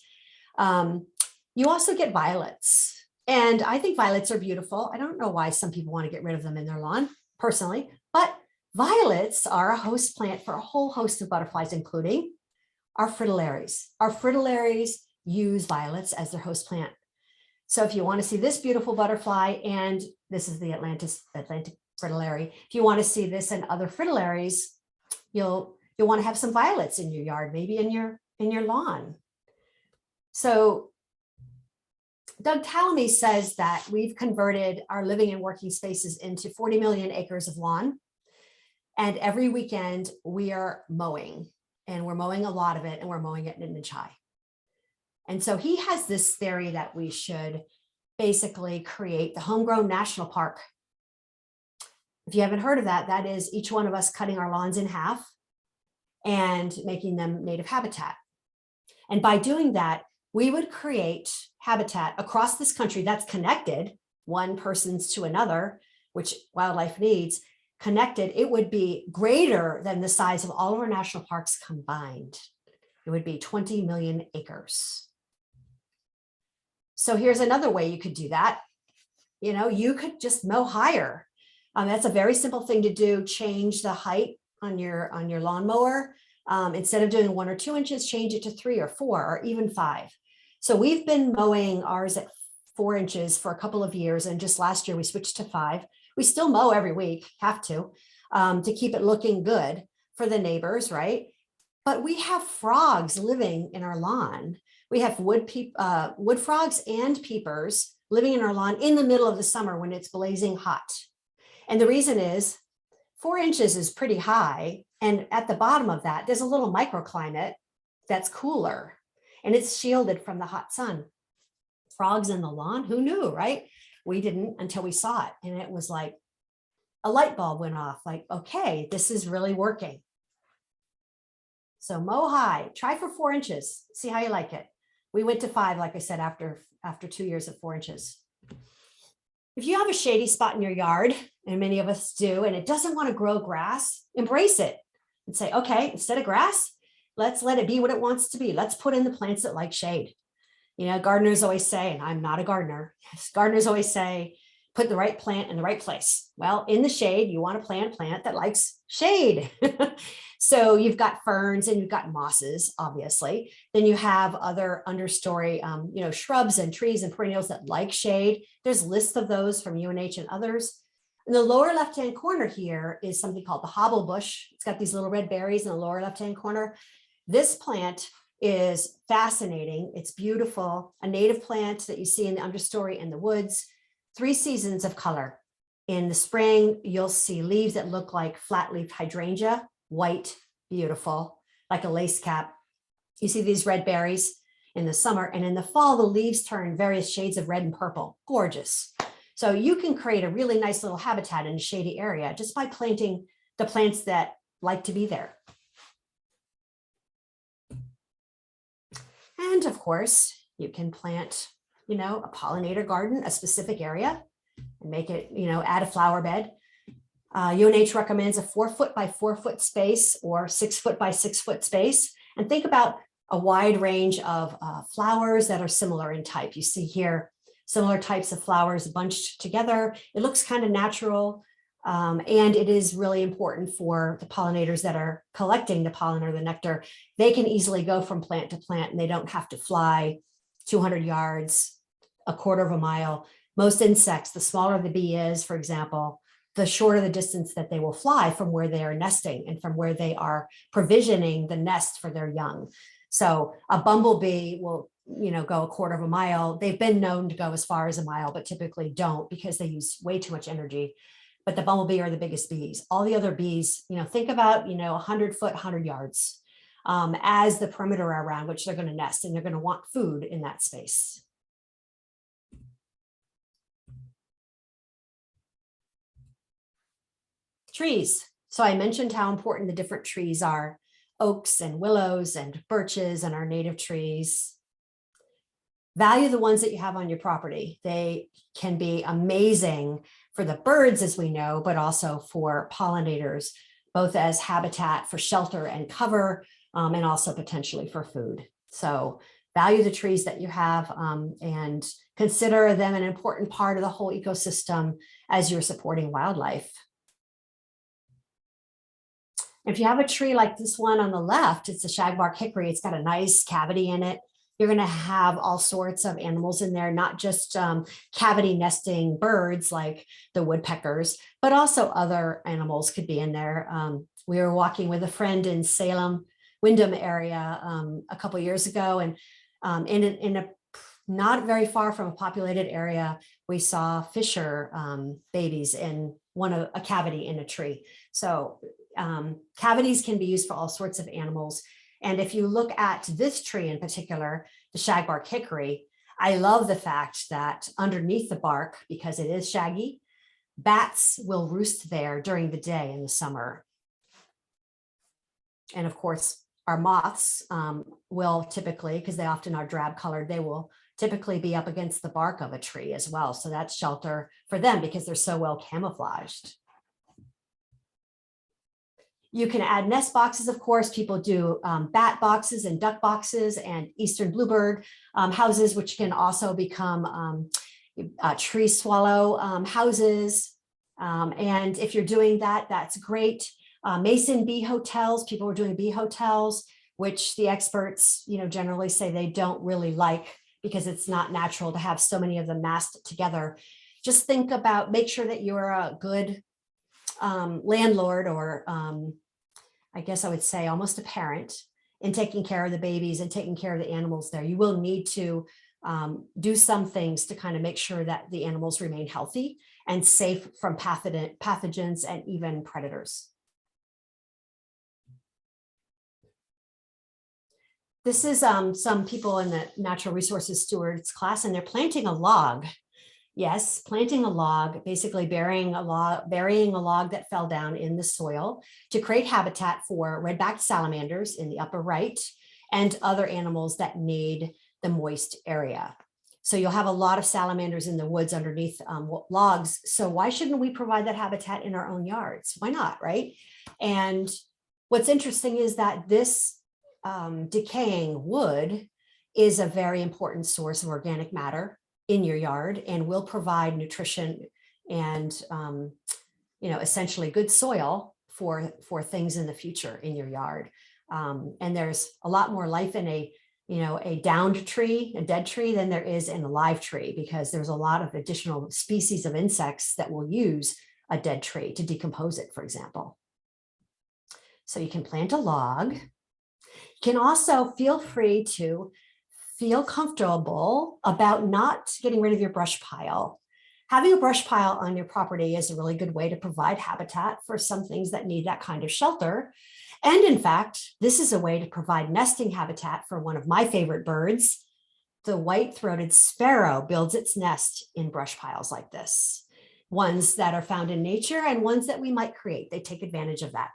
you also get violets. And I think violets are beautiful. I don't know why some people want to get rid of them in their lawn personally, but violets are a host plant for a whole host of butterflies, including our fritillaries. Our fritillaries use violets as their host plant. So if you want to see this beautiful butterfly, and this is the Atlantic fritillary, if you want to see this and other fritillaries, you'll want to have some violets in your yard, maybe in your lawn. So Doug Tallamy says that we've converted our living and working spaces into 40 million acres of lawn. And every weekend we are mowing, and we're mowing a lot of it, and we're mowing it in inch high. And so he has this theory that we should basically create the Homegrown National Park. If you haven't heard of that, that is each one of us cutting our lawns in half and making them native habitat. And by doing that, we would create habitat across this country that's connected, one person's to another, which wildlife needs, connected. It would be greater than the size of all of our national parks combined. It would be 20 million acres. So here's another way you could do that. You could just mow higher. That's a very simple thing to do. Change the height on your lawnmower. Instead of doing 1 or 2 inches, change it to 3 or 4 or even 5. So we've been mowing ours at 4 inches for a couple of years. And just last year we switched to 5. We still mow every week, have to keep it looking good for the neighbors, right? But we have frogs living in our lawn. We have wood frogs and peepers living in our lawn in the middle of the summer when it's blazing hot. And the reason is 4 inches is pretty high. And at the bottom of that, there's a little microclimate that's cooler, and it's shielded from the hot sun. Frogs in the lawn, who knew, right? We didn't until we saw it. And it was like a light bulb went off, like, okay, this is really working. So Mow High, try for 4 inches, see how you like it. We went to 5, like I said, after 2 years at 4 inches. If you have a shady spot in your yard, and many of us do, and it doesn't want to grow grass, embrace it and say, okay, instead of grass, let's let it be what it wants to be. Let's put in the plants that like shade. You know, gardeners always say, and I'm not a gardener, gardeners always say, put the right plant in the right place. Well, in the shade, you want to plant a plant that likes shade. So you've got ferns and you've got mosses, obviously. Then you have other understory, shrubs and trees and perennials that like shade. There's lists of those from UNH and others. In the lower left-hand corner here is something called the Hobble Bush. It's got these little red berries in the lower left-hand corner. This plant is fascinating. It's beautiful, a native plant that you see in the understory in the woods. 3 seasons of color. In the spring, you'll see leaves that look like flat leaf hydrangea, white, beautiful, like a lace cap. You see these red berries in the summer, and in the fall, the leaves turn various shades of red and purple. Gorgeous. So you can create a really nice little habitat in a shady area just by planting the plants that like to be there. And of course, you can plant, a pollinator garden, a specific area, and make it, add a flower bed. UNH recommends a 4 foot by 4 foot space or 6 foot by 6 foot space. And think about a wide range of flowers that are similar in type. You see here, similar types of flowers bunched together. It looks kind of natural. And it is really important for the pollinators that are collecting the pollen or the nectar. They can easily go from plant to plant and they don't have to fly 200 yards, a quarter of a mile. Most insects, the smaller the bee is, for example, the shorter the distance that they will fly from where they are nesting and from where they are provisioning the nest for their young. So a bumblebee will, go a quarter of a mile. They've been known to go as far as a mile, but typically don't because they use way too much energy. But the bumblebee are the biggest bees. All the other bees, think about, 100 foot, 100 yards as the perimeter around which they're going to nest, and they're going to want food in that space. Trees. So I mentioned how important the different trees are. Oaks and willows and birches and our native trees. Value the ones that you have on your property. They can be amazing for the birds, as we know, but also for pollinators, both as habitat for shelter and cover, and also potentially for food. So value the trees that you have and consider them an important part of the whole ecosystem as you're supporting wildlife. If you have a tree like this one on the left, it's a shagbark hickory. It's got a nice cavity in it. You're going to have all sorts of animals in there, not just cavity nesting birds like the woodpeckers, but also other animals could be in there. We were walking with a friend in Salem, Wyndham area a couple of years ago, and in a not very far from a populated area, we saw fisher babies in a cavity in a tree. So cavities can be used for all sorts of animals. And if you look at this tree in particular, the shagbark hickory, I love the fact that underneath the bark, because it is shaggy, bats will roost there during the day in the summer. And of course, our moths will typically, because they often are drab colored, they will typically be up against the bark of a tree as well. So that's shelter for them because they're so well camouflaged. You can add nest boxes, of course. People do bat boxes and duck boxes and eastern bluebird houses, which can also become tree swallow houses. And if you're doing that, that's great. Mason bee hotels, people are doing bee hotels, which the experts, generally say they don't really like because it's not natural to have so many of them massed together. Just think about, make sure that you're a good landlord, or I guess I would say almost a parent, in taking care of the babies and taking care of the animals there. You will need to do some things to kind of make sure that the animals remain healthy and safe from pathogens and even predators. This is some people in the Natural Resources Stewards class, and they're planting a log. Yes, planting a log, basically burying a log that fell down in the soil to create habitat for red-backed salamanders in the upper right and other animals that need the moist area. So you'll have a lot of salamanders in the woods underneath logs. So why shouldn't we provide that habitat in our own yards? Why not, right? And what's interesting is that this decaying wood is a very important source of organic matter in your yard and will provide nutrition and essentially good soil for things in the future in your yard. And there's a lot more life in a downed tree, a dead tree, than there is in a live tree, because there's a lot of additional species of insects that will use a dead tree to decompose it, for example. So you can plant a log. You can also feel free to feel comfortable about not getting rid of your brush pile. Having a brush pile on your property is a really good way to provide habitat for some things that need that kind of shelter. And in fact, this is a way to provide nesting habitat for one of my favorite birds. The white-throated sparrow builds its nest in brush piles like this, ones that are found in nature and ones that we might create. They take advantage of that.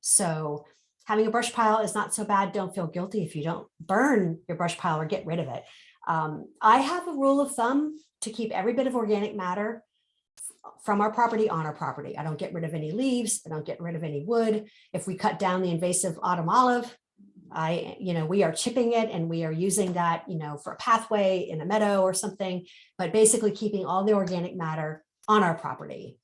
So having a brush pile is not so bad. Don't feel guilty if you don't burn your brush pile or get rid of it. I have a rule of thumb to keep every bit of organic matter from our property on our property. I don't get rid of any leaves. I don't get rid of any wood. If we cut down the invasive autumn olive, we are chipping it and we are using that, for a pathway in a meadow or something, but basically keeping all the organic matter on our property.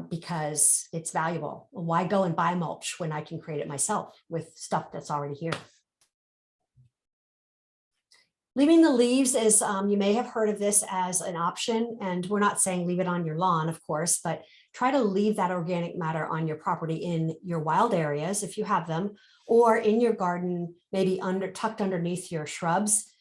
Because it's valuable. Why go and buy mulch when I can create it myself with stuff that's already here? Leaving the leaves is, you may have heard of this as an option, and we're not saying leave it on your lawn, of course, but try to leave that organic matter on your property in your wild areas, if you have them, or in your garden, maybe tucked underneath your shrubs.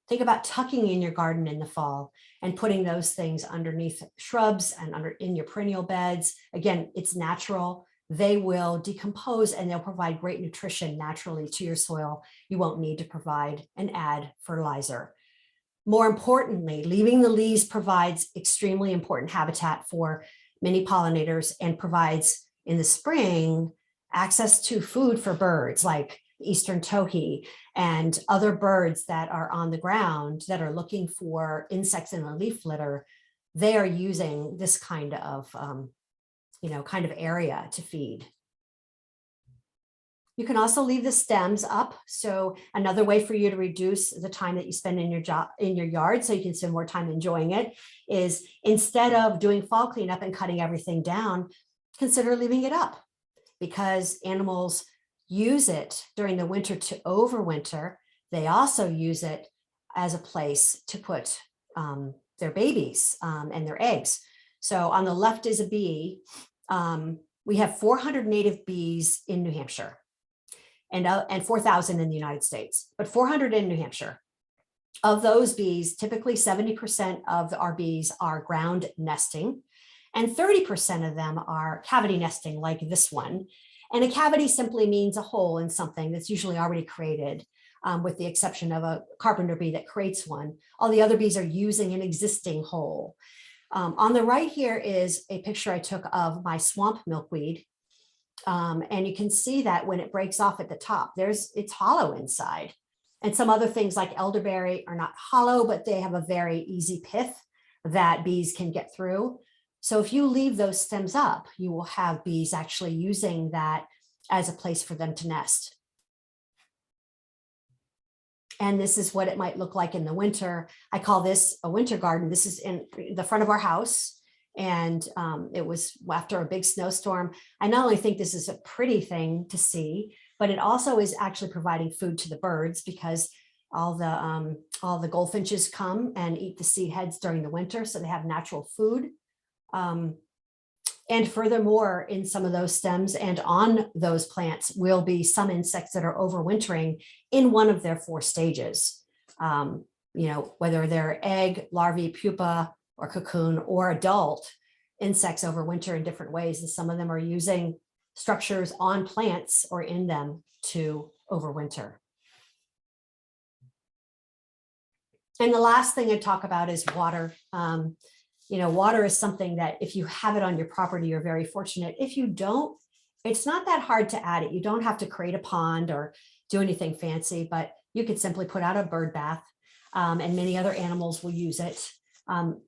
Think about tucking in your garden in the fall and putting those things underneath shrubs and in your perennial beds. Again, it's natural. They will decompose and they'll provide great nutrition naturally to your soil. You won't need to provide and add fertilizer. More importantly, leaving the leaves provides extremely important habitat for many pollinators and provides in the spring access to food for birds like eastern towhee and other birds that are on the ground that are looking for insects in the leaf litter. They are using this kind of area to feed. You can also leave the stems up. So another way for you to reduce the time that you spend in your yard, so you can spend more time enjoying it, is instead of doing fall cleanup and cutting everything down, consider leaving it up, because animals use it during the winter to overwinter. They also use it as a place to put their babies and their eggs. So on the left is a bee. We have 400 native bees in New Hampshire and 4,000 in the United States, but 400 in New Hampshire. Of those bees, typically 70% of our bees are ground nesting, and 30% of them are cavity nesting like this one. And a cavity simply means a hole in something that's usually already created, with the exception of a carpenter bee that creates one. All the other bees are using an existing hole. On the right here is a picture I took of my swamp milkweed. And you can see that when it breaks off at the top, it's hollow inside. And some other things like elderberry are not hollow, but they have a very easy pith that bees can get through. So if you leave those stems up, you will have bees actually using that as a place for them to nest. And this is what it might look like in the winter. I call this a winter garden. This is in the front of our house. And it was after a big snowstorm. I not only think this is a pretty thing to see, but it also is actually providing food to the birds, because all the goldfinches come and eat the seed heads during the winter. So they have natural food. And furthermore, in some of those stems and on those plants will be some insects that are overwintering in one of their 4 stages. Whether they're egg, larvae, pupa, or cocoon, or adult insects overwinter in different ways. And some of them are using structures on plants or in them to overwinter. And the last thing I talk about is water. Water is something that if you have it on your property, you're very fortunate. If you don't, it's not that hard to add it. You don't have to create a pond or do anything fancy, but you could simply put out a bird bath, and many other animals will use it.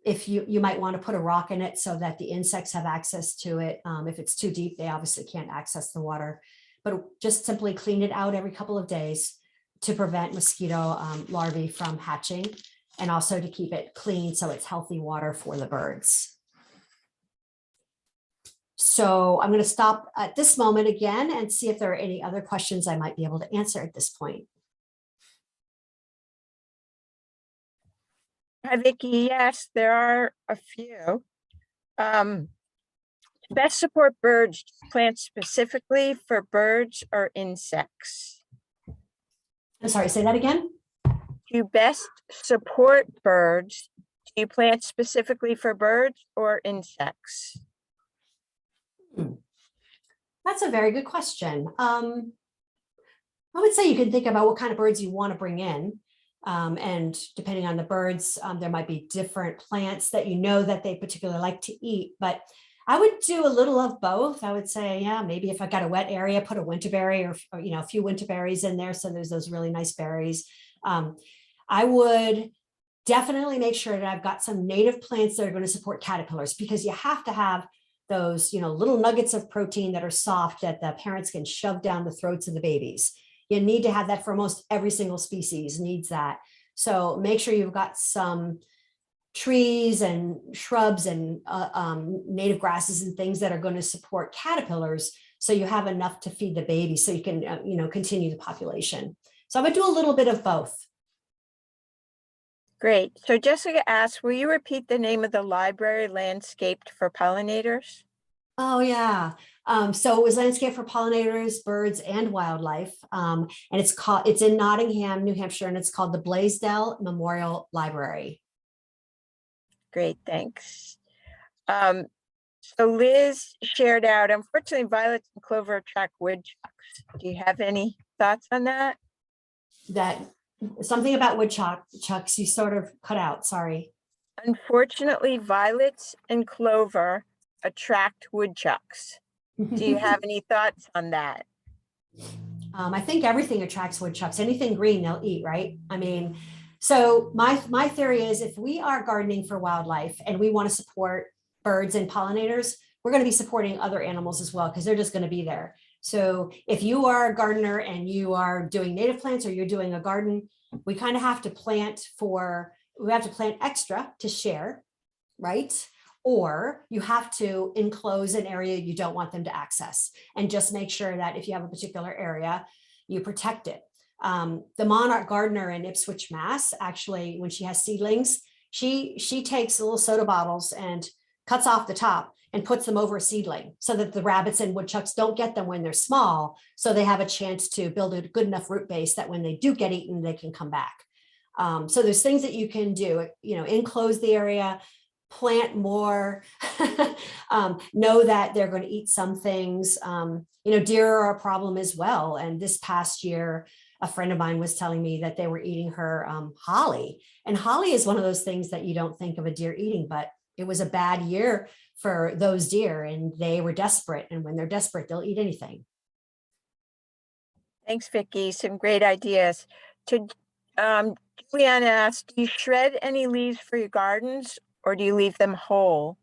If you might want to put a rock in it so that the insects have access to it. If it's too deep, they obviously can't access the water, but just simply clean it out every couple of days to prevent mosquito larvae from hatching, and also to keep it clean so it's healthy water for the birds. So I'm going to stop at this moment again and see if there are any other questions I might be able to answer at this point. Hi, Vicki. Yes, there are a few. Best support birds, plants specifically for birds or insects? I'm sorry, say that again. Do you best support birds? Do you plant specifically for birds or insects? That's a very good question. I would say you can think about what kind of birds you want to bring in. And depending on the birds, there might be different plants that you know that they particularly like to eat, but I would do a little of both. I would say, yeah, maybe if I got a wet area, put a winterberry or a few winterberries in there. So there's those really nice berries. I would definitely make sure that I've got some native plants that are going to support caterpillars, because you have to have those, little nuggets of protein that are soft that the parents can shove down the throats of the babies. You need to have that for almost every single species needs that. So make sure you've got some trees and shrubs and native grasses and things that are going to support caterpillars, so you have enough to feed the baby so you can continue the population. So I would do a little bit of both. Great. So Jessica asks, will you repeat the name of the library landscaped for pollinators? Oh yeah. So it was Landscape for Pollinators, Birds and Wildlife. And it's in Nottingham, New Hampshire, and it's called the Blaisdell Memorial Library. Great, thanks. So Liz shared out, unfortunately, violets and clover attract woodchucks. Do you have any thoughts on that? That something about woodchucks, you sort of cut out, sorry. Unfortunately, violets and clover attract woodchucks. Do you have any thoughts on that? I think everything attracts woodchucks. Anything green they'll eat, right? I mean, so my theory is, if we are gardening for wildlife and we want to support birds and pollinators, we're going to be supporting other animals as well, because they're just going to be there. So if you are a gardener and you are doing native plants, or you're doing a garden, we kind of have to plant extra to share, right? Or you have to enclose an area you don't want them to access, and just make sure that if you have a particular area, you protect it. The monarch gardener in Ipswich, Mass, actually, when she has seedlings, she takes little soda bottles and cuts off the top and puts them over a seedling, so that the rabbits and woodchucks don't get them when they're small, so they have a chance to build a good enough root base that when they do get eaten, they can come back. So there's things that you can do, enclose the area, plant more, know that they're going to eat some things. Deer are a problem as well. And this past year, a friend of mine was telling me that they were eating her holly. And holly is one of those things that you don't think of a deer eating, but it was a bad year for those deer, and they were desperate. And when they're desperate, they'll eat anything. Thanks, Vicki. Some great ideas. Juliana asked, do you shred any leaves for your gardens, or do you leave them whole?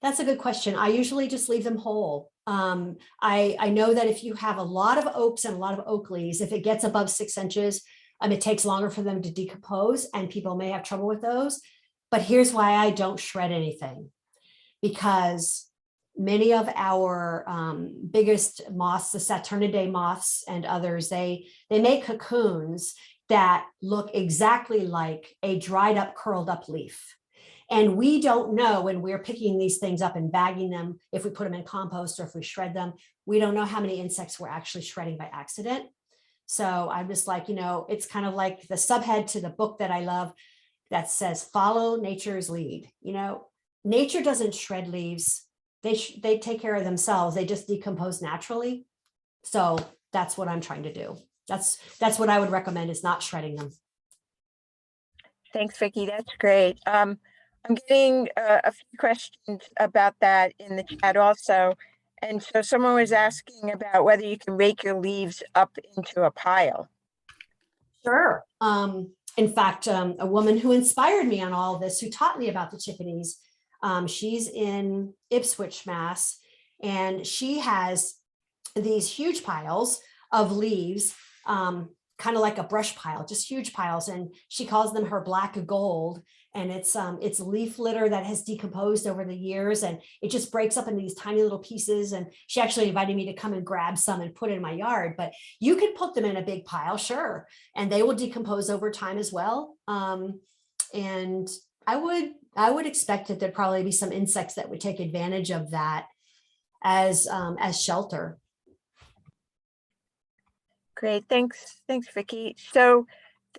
That's a good question. I usually just leave them whole. I know that if you have a lot of oaks and a lot of oak leaves, if it gets above 6 inches, it takes longer for them to decompose, and people may have trouble with those. But here's why I don't shred anything, because many of our biggest moths, the Saturniidae moths and others, they make cocoons that look exactly like a dried up, curled up leaf. And we don't know, when we're picking these things up and bagging them, if we put them in compost or if we shred them, we don't know how many insects we're actually shredding by accident. So I'm just like, it's kind of like the subhead to the book that I love that says, follow nature's lead. Nature doesn't shred leaves. They take care of themselves. They just decompose naturally. So that's what I'm trying to do. That's what I would recommend, is not shredding them. Thanks, Vicki. That's great. I'm getting a few questions about that in the chat also. And so someone was asking about whether you can rake your leaves up into a pile. Sure. In fact, a woman who inspired me on all of this, who taught me about the chickadees, she's in Ipswich, Mass, and she has these huge piles of leaves, kind of like a brush pile, just huge piles. And she calls them her black gold. And it's leaf litter that has decomposed over the years, and it just breaks up in these tiny little pieces. And she actually invited me to come and grab some and put it in my yard, but you could put them in a big pile, sure. And they will decompose over time as well. And I would expect that there'd probably be some insects that would take advantage of that as shelter. Great, thanks, Vicki. So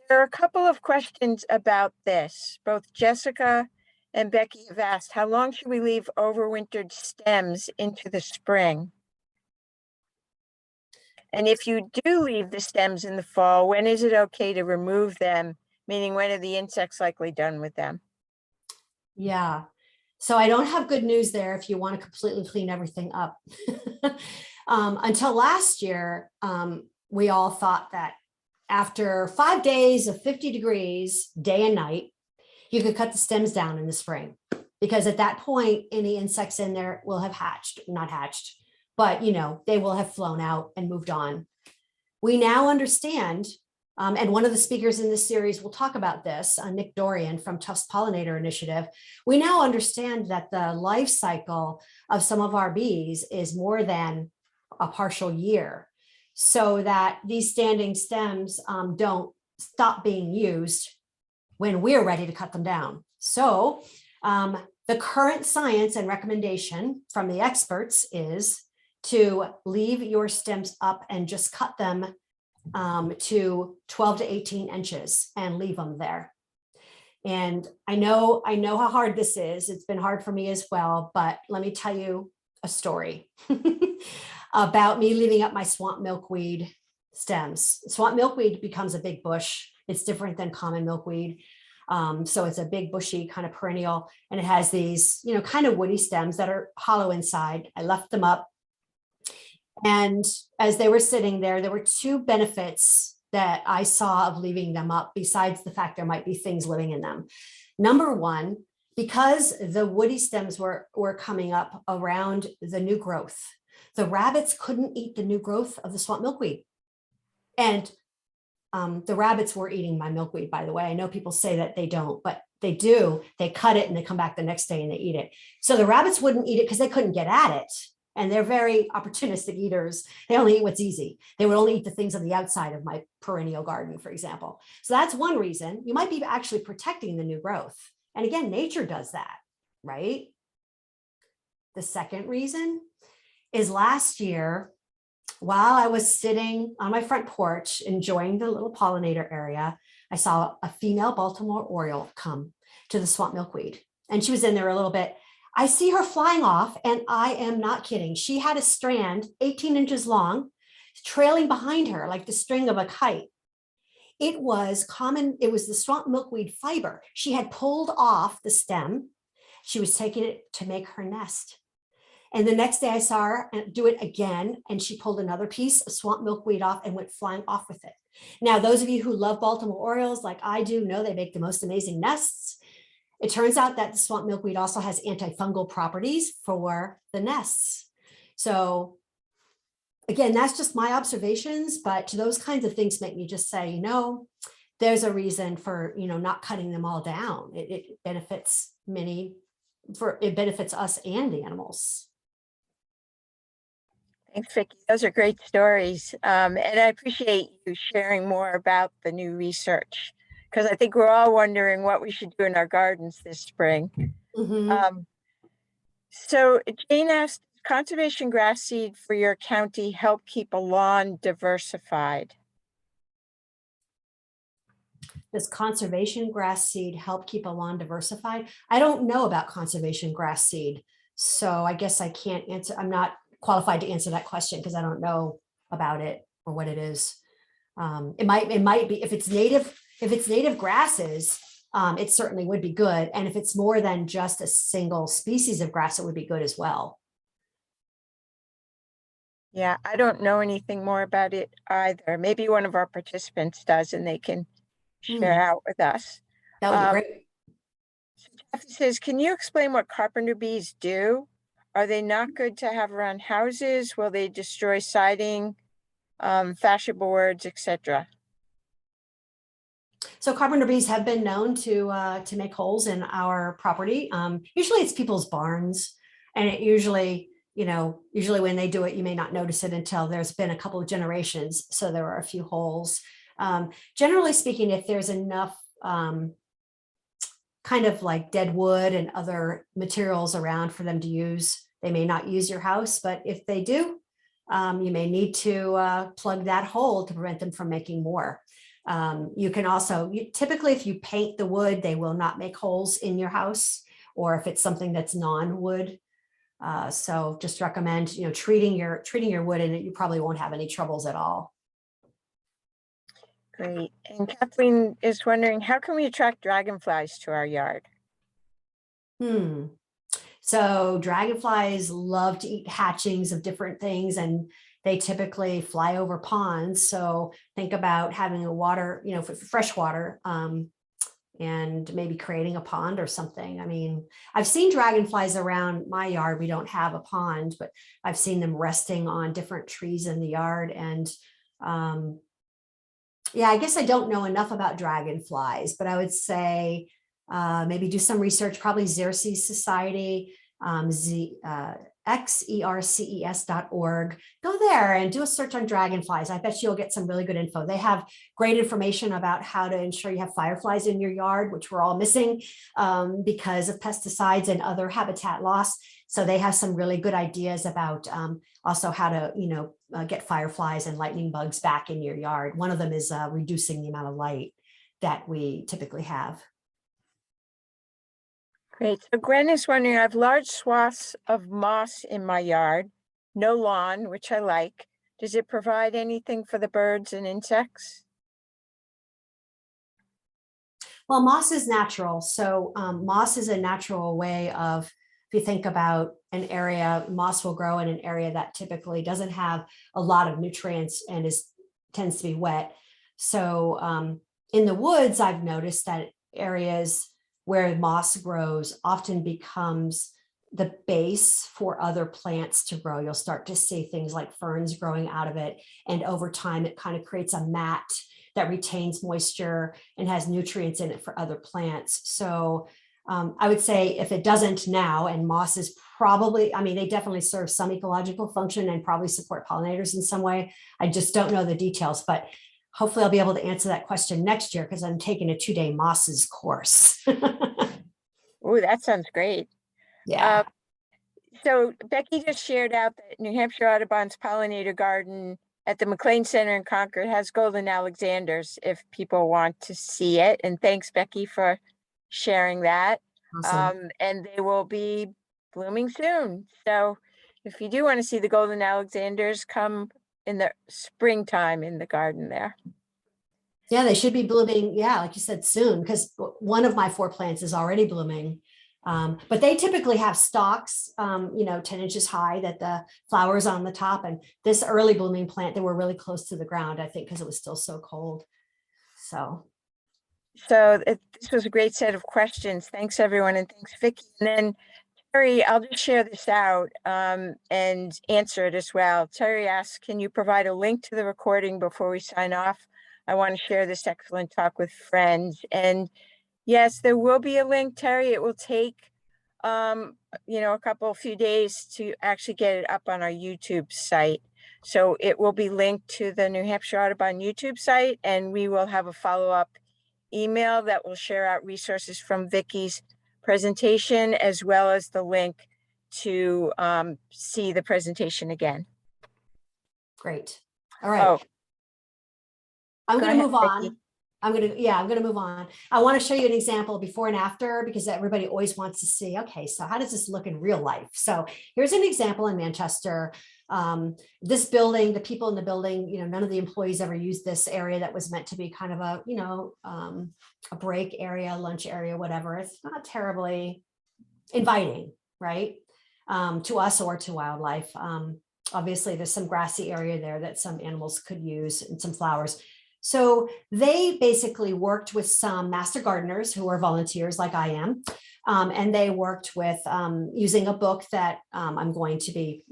there are a couple of questions about this. Both Jessica and Becky have asked, how long should we leave overwintered stems into the spring? And if you do leave the stems in the fall, when is it okay to remove them? Meaning, when are the insects likely done with them? Yeah. So I don't have good news there if you want to completely clean everything up. Until last year, we all thought that after 5 days of 50 degrees, day and night, you could cut the stems down in the spring, because at that point, any insects in there will have not hatched, but they will have flown out and moved on. We now understand, and one of the speakers in this series will talk about this, Nick Dorian from Tufts Pollinator Initiative. We now understand that the life cycle of some of our bees is more than a partial year, so that these standing stems don't stop being used when we're ready to cut them down. So the current science and recommendation from the experts is to leave your stems up and just cut them to 12 to 18 inches and leave them there. And I know how hard this is. It's been hard for me as well, but let me tell you a story about me leaving up my swamp milkweed stems. Swamp milkweed becomes a big bush. It's different than common milkweed. So it's a big bushy kind of perennial, and it has these, kind of woody stems that are hollow inside. I left them up. And as they were sitting there, there were two benefits that I saw of leaving them up, besides the fact there might be things living in them. Number one, because the woody stems were coming up around the new growth, the rabbits couldn't eat the new growth of the swamp milkweed. And the rabbits were eating my milkweed, by the way. I know people say that they don't, but they do. They cut it and they come back the next day and they eat it. So the rabbits wouldn't eat it because they couldn't get at it. And they're very opportunistic eaters. They only eat what's easy. They would only eat the things on the outside of my perennial garden, for example. So that's one reason. You might be actually protecting the new growth. And again, nature does that, right? The second reason is last year, while I was sitting on my front porch enjoying the little pollinator area, I saw a female Baltimore Oriole come to the swamp milkweed. And she was in there a little bit. I see her flying off, and I am not kidding. She had a strand 18 inches long, trailing behind her like the string of a kite. It was the swamp milkweed fiber. She had pulled off the stem. She was taking it to make her nest. And the next day I saw her do it again, and she pulled another piece of swamp milkweed off and went flying off with it. Now, those of you who love Baltimore Orioles like I do know they make the most amazing nests. It turns out that the swamp milkweed also has antifungal properties for the nests. So again, that's just my observations, but those kinds of things make me just say, there's a reason for, not cutting them all down. It benefits it benefits us and the animals. Thanks, Vicki. Those are great stories. And I appreciate you sharing more about the new research, because I think we're all wondering what we should do in our gardens this spring. Mm-hmm. So Jane asked, conservation grass seed for your county help keep a lawn diversified? Does conservation grass seed help keep a lawn diversified? I don't know about conservation grass seed, so I guess I can't answer. I'm not qualified to answer that question because I don't know about it or what it is. It might be if it's native grasses. it certainly would be good. And if it's more than just a single species of grass, it would be good as well. Yeah, I don't know anything more about it either. Maybe one of our participants does and they can share out with us. That would be great. Kathy says, can you explain what carpenter bees do? Are they not good to have around houses? Will they destroy siding, fascia boards, etc.? So carpenter bees have been known to make holes in our property. Usually it's people's barns, and it usually when they do it, you may not notice it until there's been a couple of generations. So there are a few holes. Generally speaking, if there's enough kind of like dead wood and other materials around for them to use, they may not use your house, but if they do, you may need to plug that hole to prevent them from making more. You can also, typically if you paint the wood, they will not make holes in your house, or if it's something that's non-wood. So just recommend, treating your wood, and you probably won't have any troubles at all. Great. And Kathleen is wondering, how can we attract dragonflies to our yard? So dragonflies love to eat hatchings of different things, and they typically fly over ponds. So think about having a water, fresh water, and maybe creating a pond or something. I mean, I've seen dragonflies around my yard. We don't have a pond, but I've seen them resting on different trees in the yard. And yeah, I guess I don't know enough about dragonflies, but I would say maybe do some research, probably Xerces Society, xerces.org. Go there and do a search on dragonflies. I bet you'll get some really good info. They have great information about how to ensure you have fireflies in your yard, which we're all missing because of pesticides and other habitat loss. So they have some really good ideas about also how to, get fireflies and lightning bugs back in your yard. One of them is reducing the amount of light that we typically have. Great. So Gwen is wondering, I have large swaths of moss in my yard, no lawn, which I like. Does it provide anything for the birds and insects? Well, moss is natural. So moss is a natural way of, if you think about an area, moss will grow in an area that typically doesn't have a lot of nutrients and tends to be wet. So in the woods, I've noticed that areas where moss grows often becomes the base for other plants to grow. You'll start to see things like ferns growing out of it. And over time, it kind of creates a mat that retains moisture and has nutrients in it for other plants. So I would say if it doesn't now, and moss is probably, they definitely serve some ecological function and probably support pollinators in some way. I just don't know the details, but hopefully I'll be able to answer that question next year because I'm taking a 2-day mosses course. Oh, that sounds great. Yeah. So Becky just shared out that New Hampshire Audubon's pollinator garden at the McLean Center in Concord has golden Alexanders if people want to see it. And thanks, Becky, for sharing that. Awesome. And they will be blooming soon. So if you do want to see the golden Alexanders, come in the springtime in the garden there. Yeah, they should be blooming. Yeah, like you said, soon, because one of my 4 plants is already blooming. But they typically have stalks, 10 inches high that the flowers on the top. And this early blooming plant, they were really close to the ground, I think, because it was still so cold. So this was a great set of questions. Thanks, everyone. And thanks, Vicki. And then Terry, I'll just share this out and answer it as well. Terry asks, can you provide a link to the recording before we sign off? I want to share this excellent talk with friends. And yes, there will be a link, Terry. It will take, a few days to actually get it up on our YouTube site. So it will be linked to the New Hampshire Audubon YouTube site, and we will have a follow-up email that will share out resources from Vicki's presentation, as well as the link to see the presentation again. great. All right. Oh, I'm going to move on. Vicki. I'm going to move on. I want to show you an example before and after, because everybody always wants to see, okay, so how does this look in real life? So here's an example in Manchester. This building, the people in the building, none of the employees ever used this area that was meant to be kind of a, a break area, lunch area, whatever. It's not terribly inviting, right? To us or to wildlife. Obviously, there's some grassy area there that some animals could use and some flowers. So they basically worked with some master gardeners who are volunteers like I am. And they worked with using a book that I'm going to be,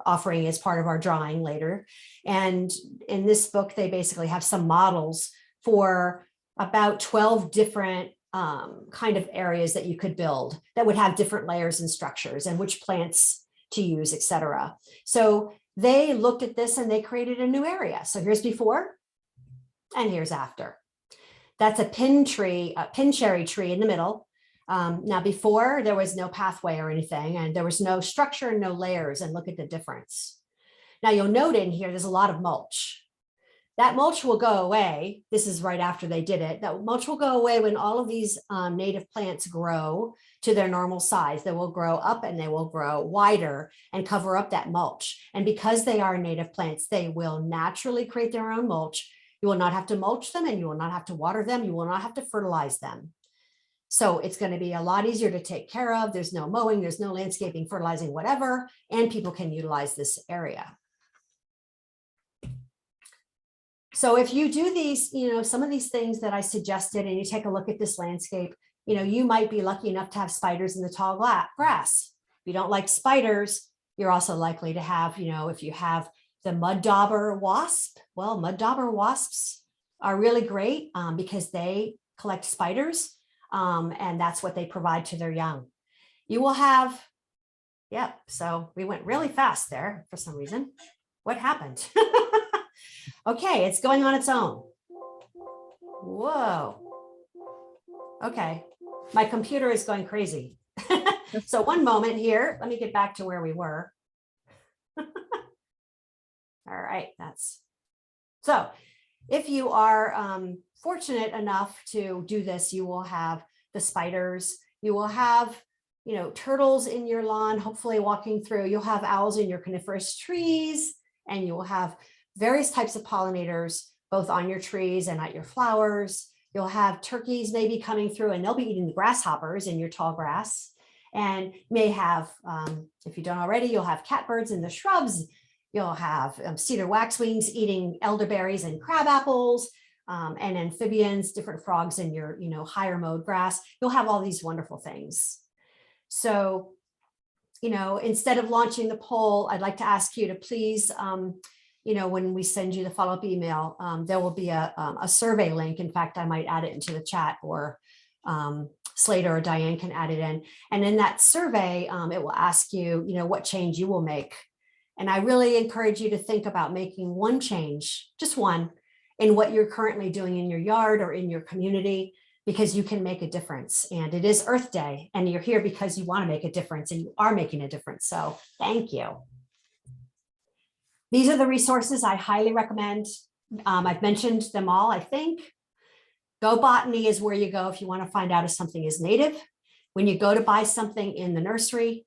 offering as part of our drawing later. And in this book, they basically have some models for about 12 different kind of areas that you could build that would have different layers and structures and which plants to use, etc. So they looked at this and they created a new area. So here's before and here's after. That's a pin cherry tree in the middle. Now before there was no pathway or anything, and there was no structure and no layers, and look at the difference. Now you'll note in here, there's a lot of mulch. That mulch will go away. This is right after they did it. That mulch will go away when all of these native plants grow to their normal size. They will grow up and they will grow wider and cover up that mulch. And because they are native plants, they will naturally create their own mulch. You will not have to mulch them, and you will not have to water them. You will not have to fertilize them. So it's going to be a lot easier to take care of. There's no mowing, there's no landscaping, fertilizing, whatever, and people can utilize this area. So if you do these, some of these things that I suggested, and you take a look at this landscape, you might be lucky enough to have spiders in the tall grass. If you don't like spiders, you're also likely to have, if you have the mud dauber wasp, well, mud dauber wasps are really great because they collect spiders. And that's what they provide to their young. You will have, yep, so we went really fast there for some reason. What happened? Okay, it's going on its own. Whoa. Okay, my computer is going crazy. So one moment here, let me get back to where we were. All right, so if you are fortunate enough to do this, you will have the spiders, you will have, turtles in your lawn, hopefully walking through, you'll have owls in your coniferous trees, and you will have various types of pollinators, both on your trees and at your flowers. You'll have turkeys maybe coming through, and they'll be eating the grasshoppers in your tall grass. And may have, if you don't already, you'll have catbirds in the shrubs. You'll have cedar waxwings eating elderberries and crab apples, and amphibians, different frogs in your, higher mode grass. You'll have all these wonderful things. So, instead of launching the poll, I'd like to ask you to please, when we send you the follow-up email, there will be a survey link. In fact, I might add it into the chat, or Slater or Diane can add it in. And in that survey, it will ask you, what change you will make. And I really encourage you to think about making one change, just one, in what you're currently doing in your yard or in your community, because you can make a difference. And it is Earth Day, and you're here because you want to make a difference, and you are making a difference. So thank you. These are the resources I highly recommend. I've mentioned them all, I think. Go Botany is where you go if you want to find out if something is native. When you go to buy something in the nursery,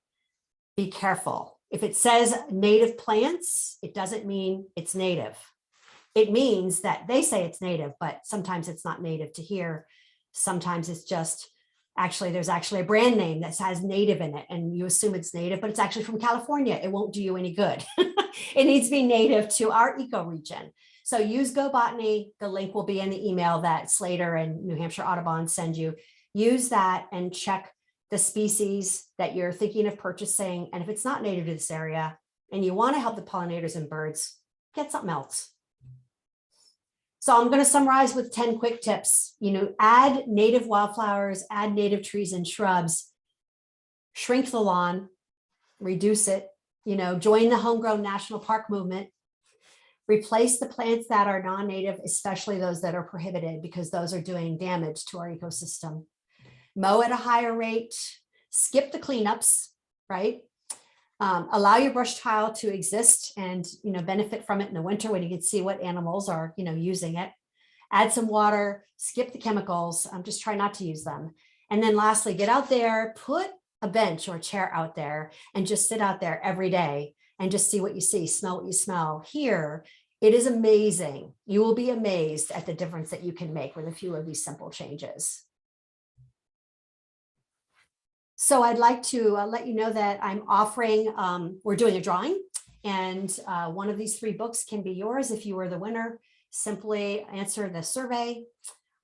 be careful. If it says native plants, it doesn't mean it's native. It means that they say it's native, but sometimes it's not native to here. Sometimes it's just, there's actually a brand name that has native in it, and you assume it's native, but it's actually from California. It won't do you any good. It needs to be native to our ecoregion. So use Go Botany. The link will be in the email that Slater and New Hampshire Audubon send you. Use that and check the species that you're thinking of purchasing. And if it's not native to this area and you want to help the pollinators and birds, get something else. So I'm going to summarize with 10 quick tips. Add native wildflowers, add native trees and shrubs, shrink the lawn, reduce it, join the Homegrown National Park movement, replace the plants that are non-native, especially those that are prohibited, because those are doing damage to our ecosystem. Mow at a higher rate, skip the cleanups, right? Allow your brush tile to exist and benefit from it in the winter when you can see what animals are using it. Add some water, skip the chemicals, just try not to use them. And then lastly, get out there, put a bench or a chair out there and just sit out there every day and just see what you see, smell what you smell. Here, it is amazing. You will be amazed at the difference that you can make with a few of these simple changes. So I'd like to let you know that I'm offering, we're doing a drawing, and one of these 3 books can be yours if you were the winner. Simply answer the survey,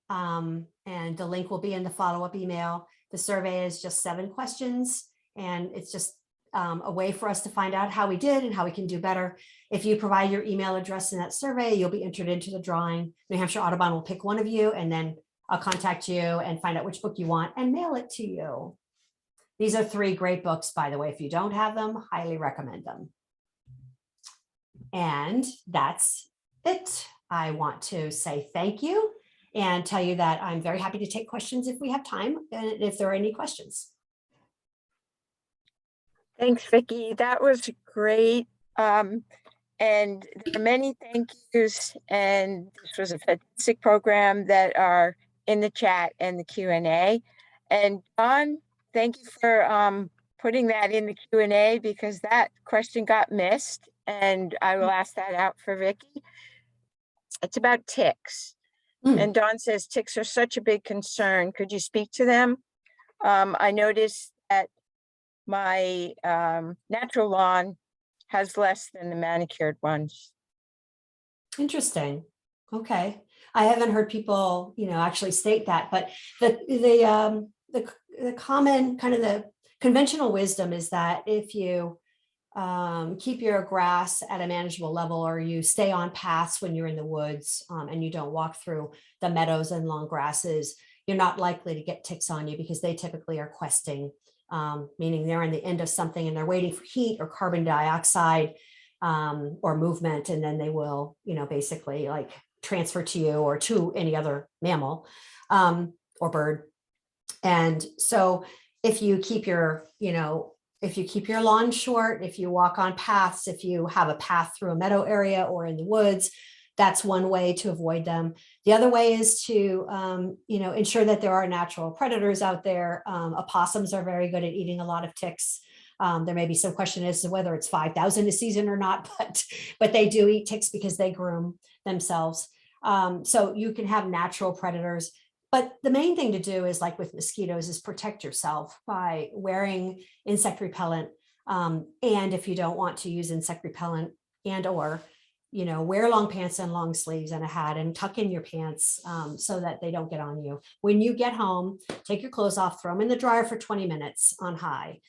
and the link will be in the follow-up email. The survey is just 7 questions, and it's just a way for us to find out how we did and how we can do better. If you provide your email address in that survey, you'll be entered into the drawing. New Hampshire Audubon will pick one of you, and then I'll contact you and find out which book you want and mail it to you. These are 3 great books, by the way. If you don't have them, highly recommend them. And that's it. I want to say thank you and tell you that I'm very happy to take questions if we have time and if there are any questions. Thanks, Vicki. That was great. And there are many thank yous, and this was a fantastic program that are in the chat and the Q&A. And John, thank you for putting that in the Q&A, because that question got missed, and I will ask that out for Vicki. It's about ticks. And Dawn says ticks are such a big concern. Could you speak to them? I noticed that my natural lawn has less than the manicured ones. Interesting. Okay. I haven't heard people, actually state that, but the common kind of the conventional wisdom is that if you keep your grass at a manageable level, or you stay on paths when you're in the woods, and you don't walk through the meadows and long grasses, you're not likely to get ticks on you, because they typically are questing, meaning they're in the end of something and they're waiting for heat or carbon dioxide, or movement, and then they will, basically like transfer to you or to any other mammal or bird. And so if you keep your, if you keep your lawn short, if you walk on paths, if you have a path through a meadow area or in the woods, that's one way to avoid them. The other way is to, ensure that there are natural predators out there. Opossums are very good at eating a lot of ticks. There may be some question as to whether it's 5,000 a season or not, but they do eat ticks because they groom themselves. So you can have natural predators. But the main thing to do is, like with mosquitoes, is protect yourself by wearing insect repellent. And if you don't want to use insect repellent, or, wear long pants and long sleeves and a hat, and tuck in your pants so that they don't get on you. When you get home, take your clothes off, throw them in the dryer for 20 minutes on high,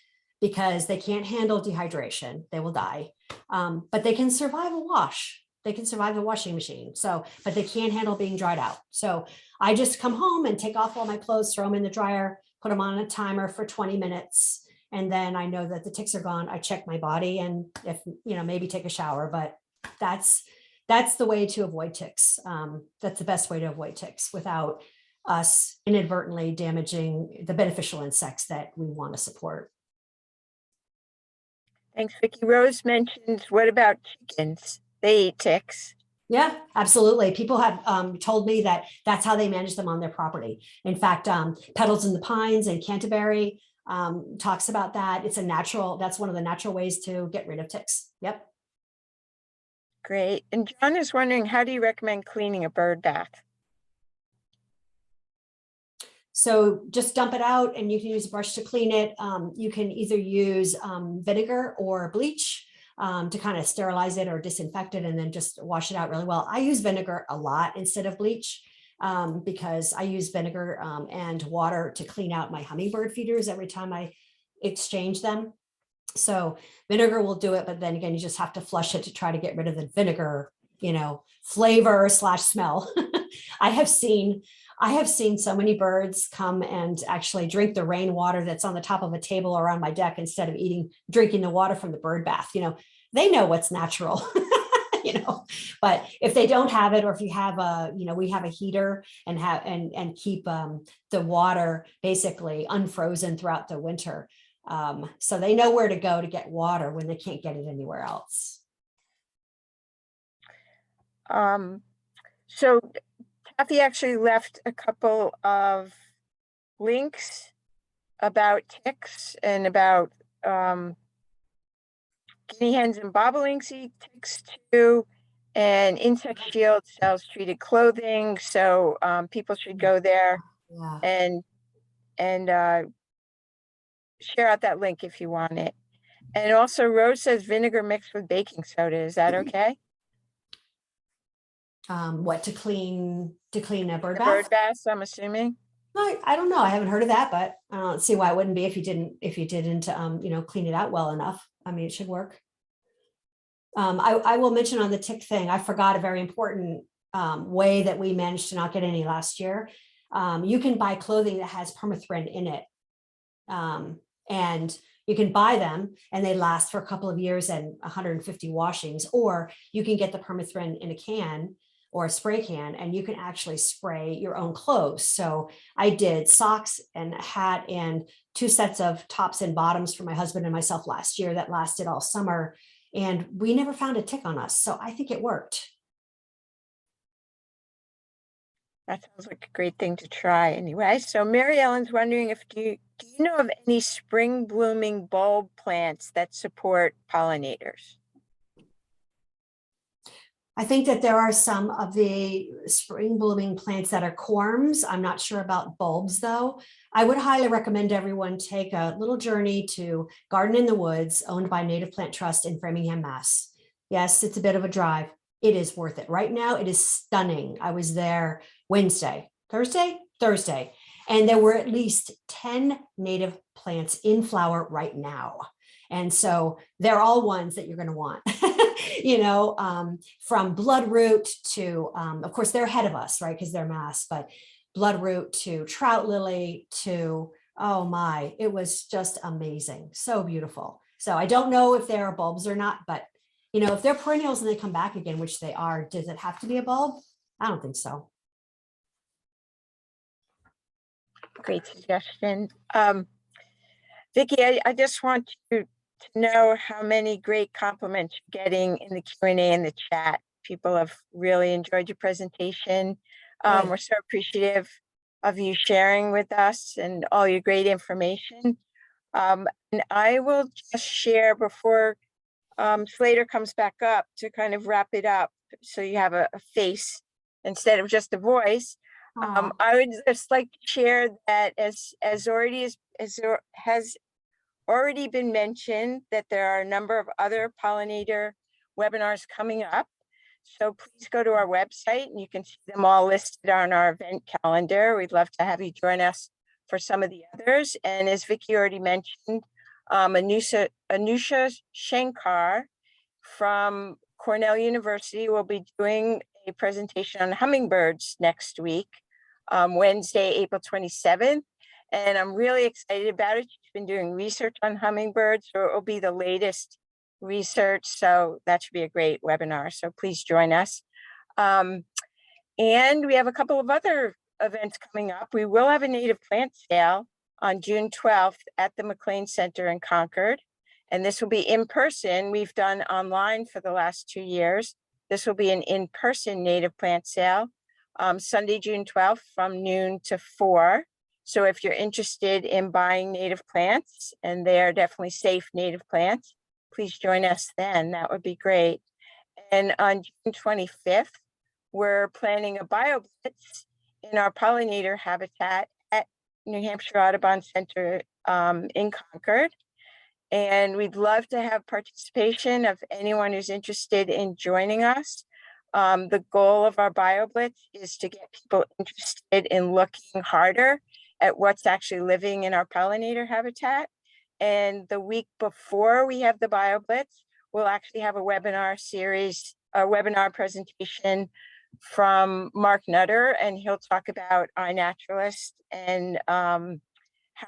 because they can't handle dehydration. They will die, but they can survive a wash. They can survive the washing machine. So, but they can't handle being dried out. So I just come home and take off all my clothes, throw them in the dryer, put them on a timer for 20 minutes. And then I know that the ticks are gone. I check my body, and if, maybe take a shower, but that's the way to avoid ticks. That's the best way to avoid ticks without us inadvertently damaging the beneficial insects that we want to support. Thanks, Vicki. Rose mentions, what about chickens? They eat ticks. Yeah, absolutely. People have told me that that's how they manage them on their property. In fact, Petals in the Pines and Canterbury talks about that. It's that's one of the natural ways to get rid of ticks. Yep. Great. And John is wondering, how do you recommend cleaning a bird bath? So just dump it out, and you can use a brush to clean it. You can either use vinegar or bleach to kind of sterilize it or disinfect it, and then just wash it out really well. I use vinegar a lot instead of bleach because I use vinegar and water to clean out my hummingbird feeders every time I exchange them. So vinegar will do it, but then again, you just have to flush it to try to get rid of the vinegar, flavor / smell. I have seen so many birds come and actually drink the rainwater that's on the top of a table or on my deck instead of drinking the water from the bird bath. They know what's natural, but if they don't have it, or if you have we have a heater and keep the water basically unfrozen throughout the winter. So they know where to go to get water when they can't get it anywhere else. So Kathy actually left a couple of links about ticks and about guinea hens and bobolinks eat ticks too. And Insect Shield sells treated clothing, so people should go there Yeah. and share out that link if you want it. And also Rose says vinegar mixed with baking soda. Is that okay? What to clean a bird The bath? bird baths, I'm assuming. I don't know. I haven't heard of that, but I don't see why it wouldn't be if you didn't clean it out well enough. I mean, it should work. I will mention on the tick thing, I forgot a very important way that we managed to not get any last year. You can buy clothing that has permethrin in it. And you can buy them and they last for a couple of years and 150 washings, or you can get the permethrin in a can or a spray can, and you can actually spray your own clothes. So I did socks and a hat and 2 sets of tops and bottoms for my husband and myself last year that lasted all summer. And we never found a tick on us. So I think it worked. That sounds like a great thing to try anyway. So Mary Ellen's wondering if do you know of any spring blooming bulb plants that support pollinators? I think that there are some of the spring blooming plants that are corms. I'm not sure about bulbs though. I would highly recommend everyone take a little journey to Garden in the Woods, owned by Native Plant Trust in Framingham, Mass. Yes, it's a bit of a drive. It is worth it. Right now, it is stunning. I was there Thursday, and there were at least 10 native plants in flower right now. And so they're all ones that you're going to want, from bloodroot to, of course, they're ahead of us, right? Because they're mass, but bloodroot to trout lily to, oh my, it was just amazing. So beautiful. So I don't know if there are bulbs or not, but if they're perennials and they come back again, which they are, does it have to be a bulb? I don't think so. Great suggestion. Vicki, I just want you to know how many great compliments you're getting in the Q&A in the chat. People have really enjoyed your presentation. We're so appreciative of you sharing with us and all your great information. And I will just share before Slater comes back up to kind of wrap it up, so you have a face instead of just a voice. I would just like to share that as has already been mentioned, that there are a number of other pollinator webinars coming up. So please go to our website and you can see them all listed on our event calendar. We'd love to have you join us for some of the others. And as Vicki already mentioned, Anusha Shankar from Cornell University will be doing a presentation on hummingbirds next week, Wednesday, April 27th. And I'm really excited about it. She's been doing research on hummingbirds, so it will be the latest research. So that should be a great webinar. So please join us. And we have a couple of other events coming up. We will have a native plant sale on June 12th at the McLean Center in Concord. And this will be in person. We've done online for the last 2 years. This will be an in-person native plant sale, Sunday, June 12th from noon to 4. So if you're interested in buying native plants, and they are definitely safe native plants, please join us then. That would be great. And on June 25th, we're planning a BioBlitz in our pollinator habitat at New Hampshire Audubon Center in Concord. And we'd love to have participation of anyone who's interested in joining us. The goal of our BioBlitz is to get people interested in looking harder at what's actually living in our pollinator habitat. And the week before we have the BioBlitz, we'll actually have a webinar series, a webinar presentation from Mark Nutter, and he'll talk about iNaturalist and how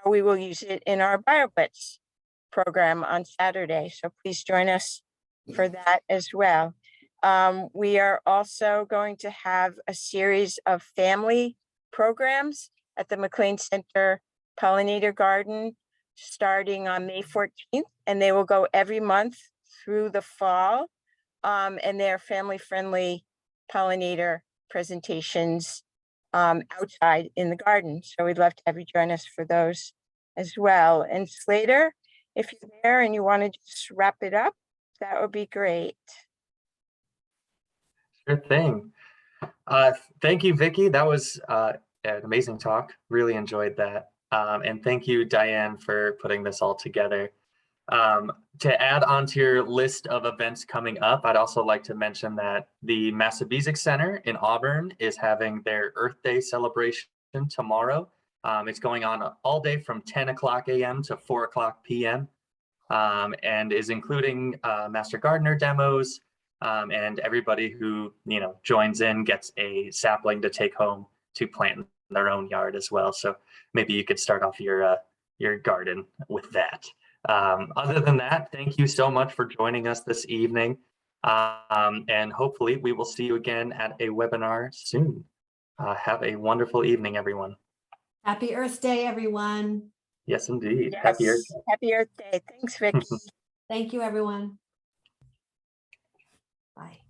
we will use it in our BioBlitz program on Saturday. So please join us for that as well. We are also going to have a series of family programs at the McLean Center Pollinator Garden starting on May 14th, and they will go every month through the fall. And they're family-friendly pollinator presentations outside in the garden. So we'd love to have you join us for those as well. And Slater, if you're there and you want to just wrap it up, that would be great. Sure thing. Thank you, Vicki. That was an amazing talk. Really enjoyed that. And thank you, Diane, for putting this all together. To add on to your list of events coming up, I'd also like to mention that the Massabizic Center in Auburn is having their Earth Day celebration tomorrow. It's going on all day from 10 o'clock a.m. to 4 o'clock p.m. And is including Master Gardener demos, and everybody who joins in gets a sapling to take home to plant in their own yard as well. So maybe you could start off your garden with that. Other than that, thank you so much for joining us this evening. And hopefully we will see you again at a webinar soon. Have a wonderful evening, everyone. Happy Earth Day, everyone. Yes, indeed. Yes. Happy Earth Day. Happy Earth Day. Thanks, Vicki. Thank you, everyone. Bye.